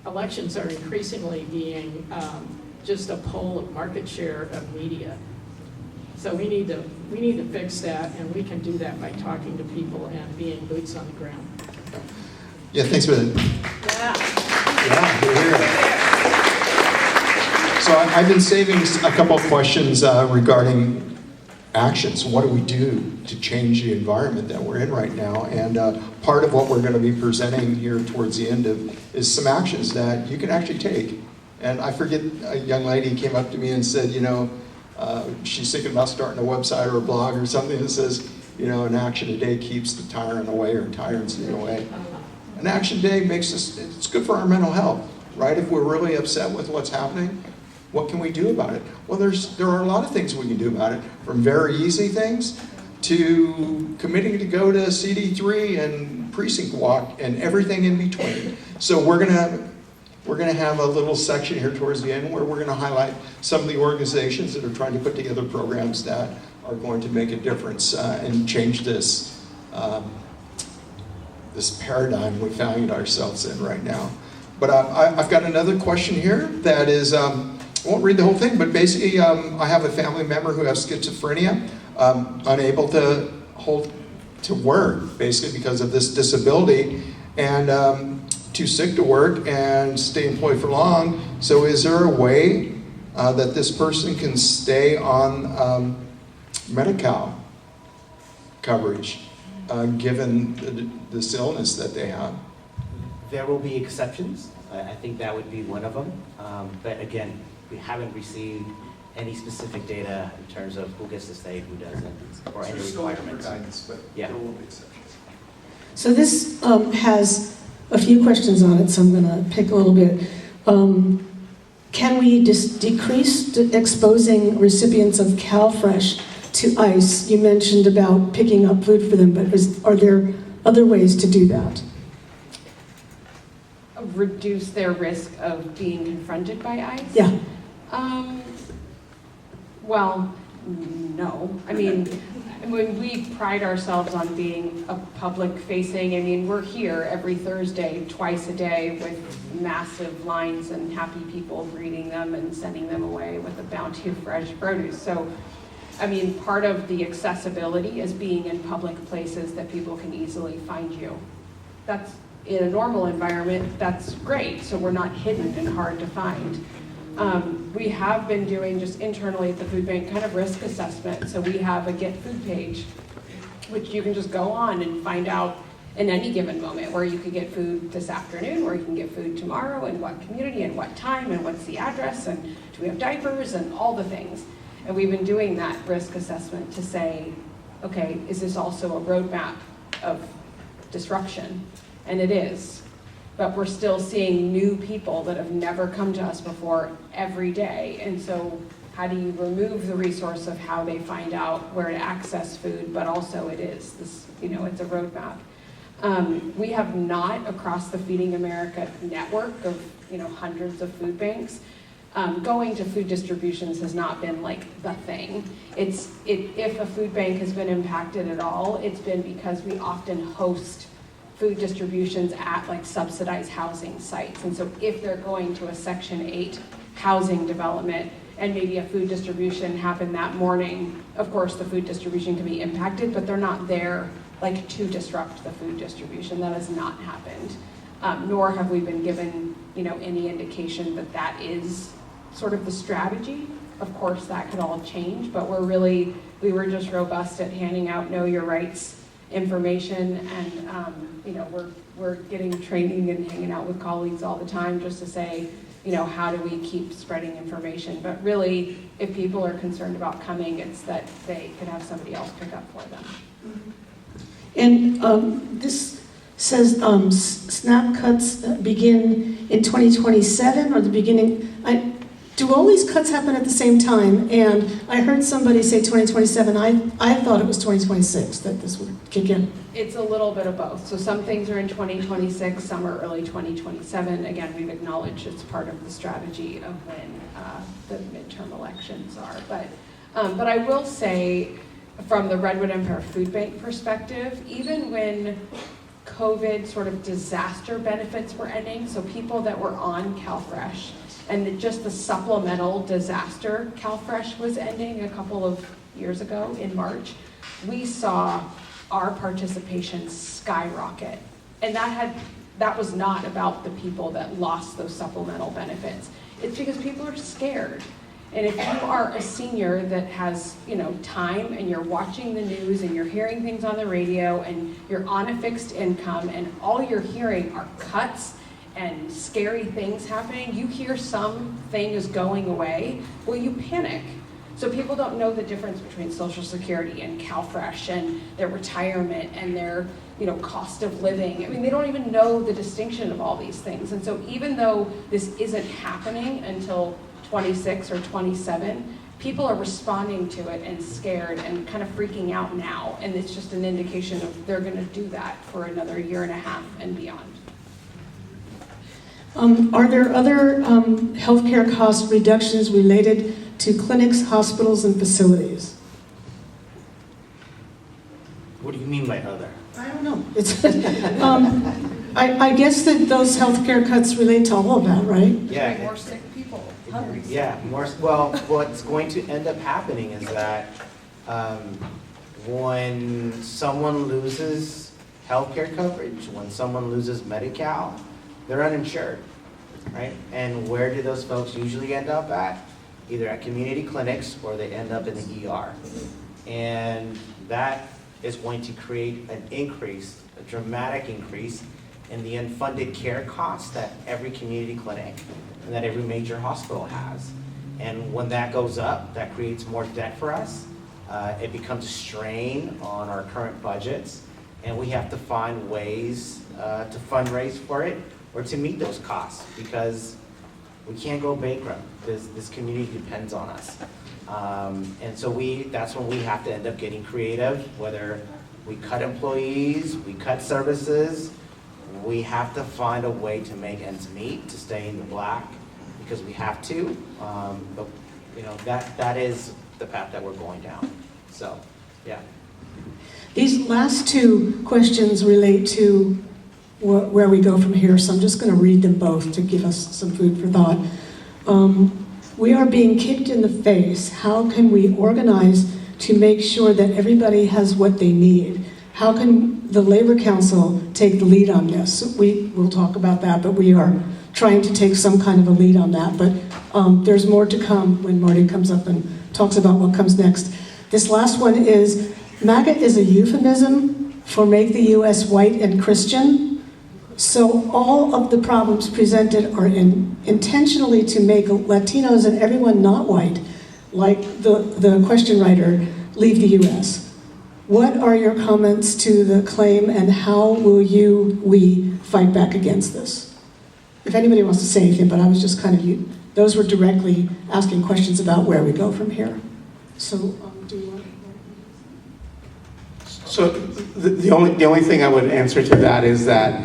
elections are increasingly being just a poll of market share of media. So we need to fix that, and we can do that by talking to people and being boots on the ground.
Yeah, thanks for that.
Yeah, you're here.
So I've been saving a couple of questions regarding actions. What do we do to change the environment that we're in right now? And part of what we're going to be presenting here towards the end of is some actions that you can actually take. And I forget, a young lady came up to me and said, she's thinking about starting a website or a blog or something that says, an action a day keeps the tyrant away or tyrants away. An action day it's good for our mental health, right? If we're really upset with what's happening, what can we do about it? Well, there are a lot of things we can do about it, from very easy things to committing to go to CD3 and precinct walk and everything in between. So we're gonna have a little section here towards the end where we're gonna highlight some of the organizations that are trying to put together programs that are going to make a difference and change this this paradigm we find ourselves in right now. But I've got another question here that is, I won't read the whole thing, but basically I have a family member who has schizophrenia, unable to work basically because of this disability, and too sick to work and stay employed for long. So is there a way that this person can stay on Medi-Cal coverage given this illness that they have?
There will be exceptions. I think that would be one of them. But again, we haven't received any specific data in terms of who gets to stay, who doesn't, or any requirements. Yeah.
There will be exceptions.
So this has a few questions on it, so I'm going to pick a little bit. Can we decrease exposing recipients of CalFresh to ice? You mentioned about picking up food for them, but are there other ways to do that?
Reduce their risk of being confronted by ICE?
Yeah.
Well, no. I mean, when we pride ourselves on being a public-facing, I mean, we're here every Thursday, twice a day, with massive lines and happy people greeting them and sending them away with a bounty of fresh produce. So, I mean, part of the accessibility is being in public places that people can easily find you. That's, in a normal environment, that's great, so we're not hidden and hard to find. We have been doing just internally at the food bank kind of risk assessment. So we have a Get Food page, which you can just go on and find out in any given moment where you could get food this afternoon, where you can get food tomorrow, and what community, and what time, and what's the address, and do we have diapers, and all the things. And we've been doing that risk assessment to say, okay, is this also a roadmap of disruption? And it is. But we're still seeing new people that have never come to us before every day. And so how do you remove the resource of how they find out where to access food, but also it is this, it's a roadmap. We have not, across the Feeding America network of, hundreds of food banks, going to food distributions has not been like the thing. If a food bank has been impacted at all, it's been because we often host food distributions at like subsidized housing sites. And so if they're going to a Section 8 housing development and maybe a food distribution happened that morning, of course the food distribution can be impacted, but they're not there like to disrupt the food distribution. That has not happened. Nor have we been given any indication that that is sort of the strategy. Of course that could all change, but we were just robust at handing out know your rights information, and we're getting training and hanging out with colleagues all the time just to say, how do we keep spreading information? But really, if people are concerned about coming, it's that they could have somebody else pick up for them.
And this says SNAP cuts begin in 2027 or the beginning. Do all these cuts happen at the same time? And I heard somebody say 2027. I thought it was 2026 that this would kick in.
It's a little bit of both. So some things are in 2026, some are early 2027. Again, we've acknowledged it's part of the strategy of when the midterm elections are. But I will say, from the Redwood Empire Food Bank perspective, even when COVID sort of disaster benefits were ending, so people that were on CalFresh, and just the supplemental disaster CalFresh was ending a couple of years ago in March, we saw our participation skyrocket. And that was not about the people that lost those supplemental benefits. It's because people are scared. And if you are a senior that has, time, and you're watching the news and you're hearing things on the radio and you're on a fixed income and all you're hearing are cuts and scary things happening, you hear something is going away, well, you panic. So people don't know the difference between Social Security and CalFresh and their retirement and their, cost of living. I mean, they don't even know the distinction of all these things. And so even though this isn't happening until 26 or 27, people are responding to it and scared and kind of freaking out now. And it's just an indication of they're going to do that for another year and a half and beyond.
Are there other healthcare cost reductions related to clinics, hospitals, and facilities?
What do you mean by other?
I don't know. It's, I guess that those healthcare cuts relate to all of that, right?
Yeah.
More sick people.
Yeah, well, what's going to end up happening is that when someone loses healthcare coverage, when someone loses Medi-Cal, they're uninsured, right? And where do those folks usually end up at? Either at community clinics or they end up in the ER. And that is going to create an increase, a dramatic increase in the unfunded care costs that every community clinic and that every major hospital has. And when that goes up, that creates more debt for us. It becomes a strain on our current budgets, and we have to find ways to fundraise for it or to meet those costs, because we can't go bankrupt. This community depends on us. And so that's when we have to end up getting creative, whether we cut employees, we cut services. We have to find a way to make ends meet, to stay in the black, because we have to. But you know, that is the path that we're going down. So, yeah.
These last two questions relate to where we go from here, so I'm just going to read them both to give us some food for thought. We are being kicked in the face. How can we organize to make sure that everybody has what they need? How can the Labor Council take the lead on this? We will talk about that, but we are trying to take some kind of a lead on that. But there's more to come when Marty comes up and talks about what comes next. This last one is, MAGA is a euphemism for make the U.S. white and Christian. So all of the problems presented are intentionally to make Latinos and everyone not white, like the question writer, leave the U.S. What are your comments to the claim, and how will we fight back against this? If anybody wants to say anything, but I was just kind of, those were directly asking questions about where we go from here. So, do you want to?
So the only thing I would answer to that is that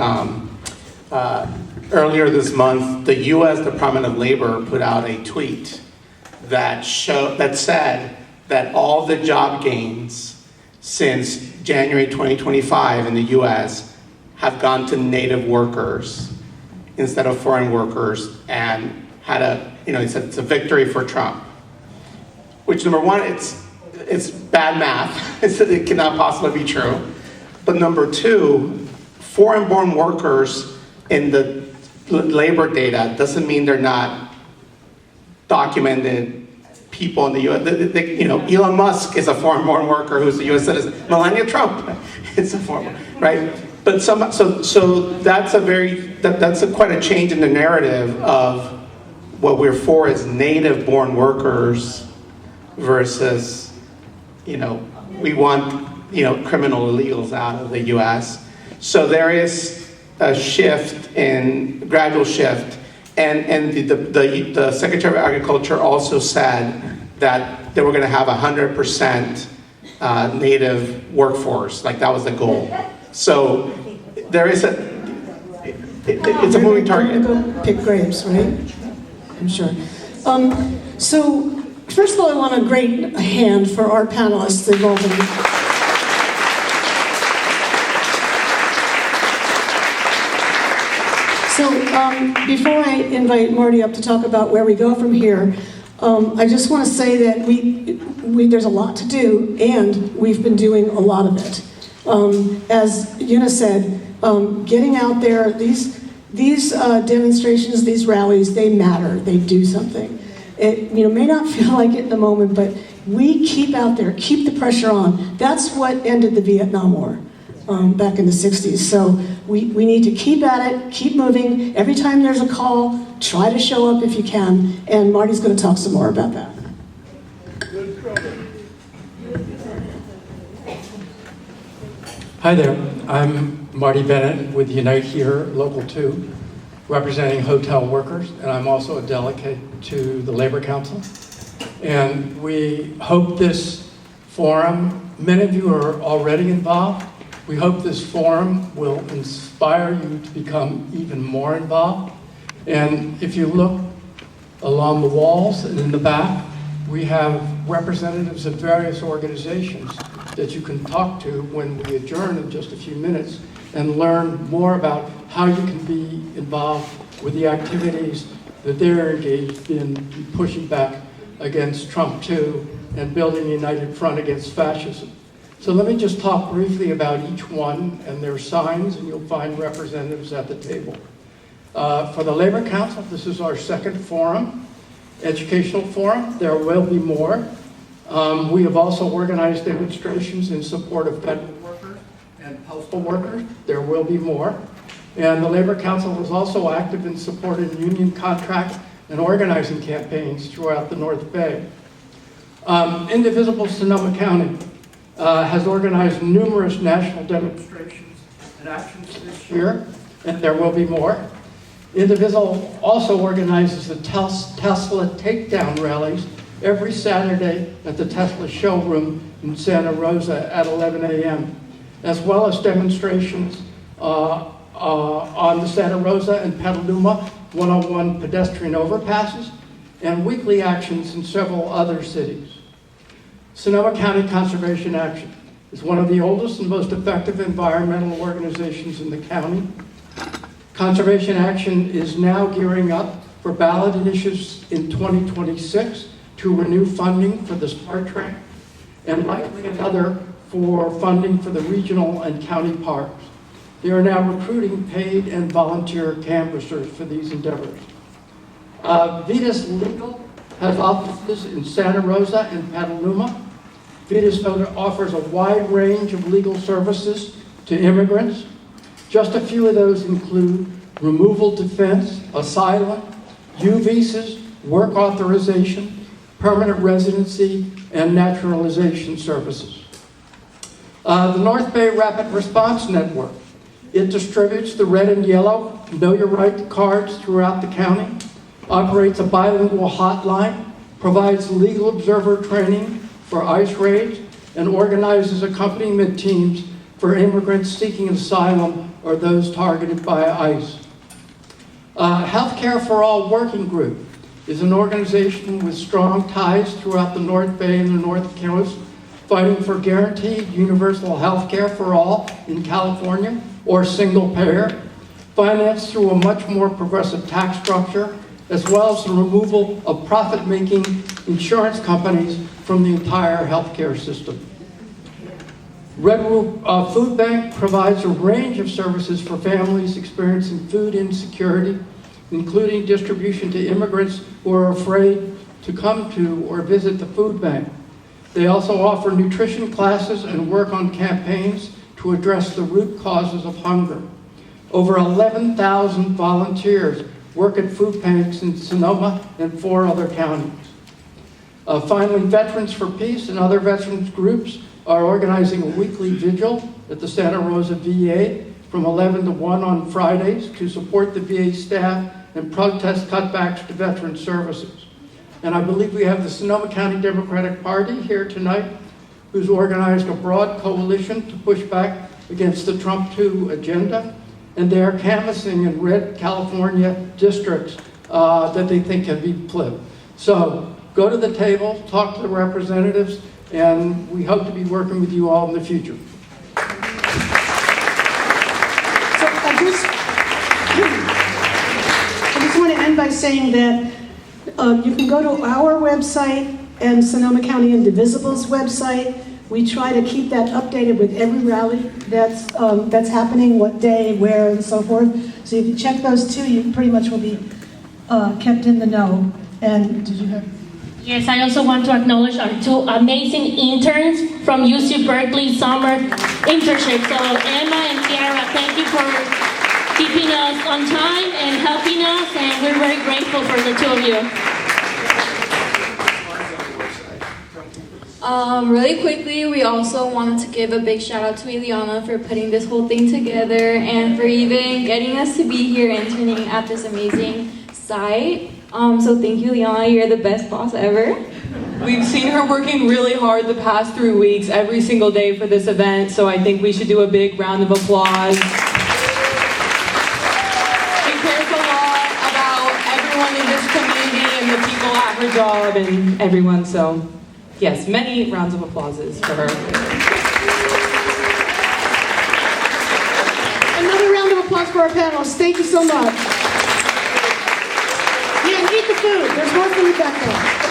earlier this month, the U.S. Department of Labor put out a tweet that said that all the job gains since January 2025 in the U.S. have gone to native workers instead of foreign workers, and he said it's a victory for Trump. Which, number one, it's bad math. It cannot possibly be true. But number two, foreign-born workers in the labor data doesn't mean they're not documented people in the U.S. Elon Musk is a foreign-born worker who's a U.S. citizen. Melania Trump is a foreign, right? But so that's quite a change in the narrative of what we're for as native-born workers versus, we want, criminal illegals out of the U.S. So there is a gradual shift. And the Secretary of Agriculture also said that they were going to have 100% native workforce, like that was the goal. So there is it's a moving target.
You're going to go pick grapes, right? I'm sure. So first of all, I want a great hand for our panelists involved in So before I invite Marty up to talk about where we go from here, I just want to say that there's a lot to do, and we've been doing a lot of it. As Una said, getting out there, these demonstrations, these rallies, they matter. They do something. It may not feel like it in the moment, but we keep out there, keep the pressure on. That's what ended the Vietnam War. Back in the 60s. So we need to keep at it, keep moving. Every time there's a call, try to show up if you can. And Marty's going to talk some more about that.
Hi there. I'm Marty Bennett with Unite Here, Local 2, representing hotel workers. And I'm also a delegate to the Labor Council. And we hope this forum, many of you are already involved. We hope this forum will inspire you to become even more involved. And if you look along the walls and in the back, we have representatives of various organizations that you can talk to when we adjourn in just a few minutes and learn more about how you can be involved with the activities that they're engaged in pushing back against Trump too and building a united front against fascism. So let me just talk briefly about each one and their signs, and you'll find representatives at the table. For the Labor Council, this is our second forum, educational forum. There will be more. We have also organized demonstrations in support of federal workers and postal workers. There will be more. And the Labor Council was also active in supporting union contract and organizing campaigns throughout the North Bay. Indivisible Sonoma County has organized numerous national demonstrations and actions this year, and there will be more. Indivisible also organizes the Tesla takedown rallies every Saturday at the Tesla showroom in Santa Rosa at 11 a.m., as well as demonstrations on the Santa Rosa and Petaluma 101 pedestrian overpasses, and weekly actions in several other cities. Sonoma County Conservation Action is one of the oldest and most effective environmental organizations in the county. Conservation Action is now gearing up for ballot initiatives in 2026 to renew funding for the SMART train and likely another for funding for the regional and county parks. They are now recruiting paid and volunteer canvassers for these endeavors. Vitas Legal has offices in Santa Rosa and Petaluma. Vitas offers a wide range of legal services to immigrants. Just a few of those include removal defense, asylum, U visas, work authorization, permanent residency, and naturalization services. The North Bay Rapid Response Network. It distributes the red and yellow Know Your Right cards throughout the county, operates a bilingual hotline, provides legal observer training for ICE raids, and organizes accompaniment teams for immigrants seeking asylum or those targeted by ICE. Healthcare for All Working Group is an organization with strong ties throughout the North Bay and the North Coast, fighting for guaranteed universal health care for all in California, or single payer, financed through a much more progressive tax structure, as well as the removal of profit-making insurance companies from the entire healthcare system. Red Roof Food Bank provides a range of services for families experiencing food insecurity, including distribution to immigrants who are afraid to come to or visit the food bank. They also offer nutrition classes and work on campaigns to address the root causes of hunger. Over 11,000 volunteers work at food banks in Sonoma and 4 other counties. Finally, Veterans for Peace and other veterans groups are organizing a weekly vigil at the Santa Rosa VA from 11 to 1 on Fridays to support the VA staff and protest cutbacks to veteran services. And I believe we have the Sonoma County Democratic Party here tonight, who's organized a broad coalition to push back against the Trump 2 agenda, and they are canvassing in red California districts that they think can be flipped. So go to the table, talk to the representatives, and we hope to be working with you all in the future.
So I just want to end by saying that you can go to our website and Sonoma County Indivisible's website. We try to keep that updated with every rally that's happening, what day, where, and so forth. So if you check those two, you pretty much will be kept in the know. And did you have?
Yes, I also want to acknowledge our 2 amazing interns from UC Berkeley summer internship. So Emma and Kiara, thank you for keeping us on time and helping us, and we're very grateful for the 2 of you.
Really quickly, we also wanted to give a big shout out to Ileana for putting this whole thing together and for even getting us to be here interning at this amazing site. So thank you, Ileana, you're the best boss ever.
We've seen her working really hard the past 3 weeks, every single day for this event, so I think we should do a big round of applause. She cares a lot about everyone in this community and the people at her job and everyone, so yes, many rounds of applauses for her.
Another round of applause for our panelists. Thank you so much. Yeah, and eat the food. There's more food back there.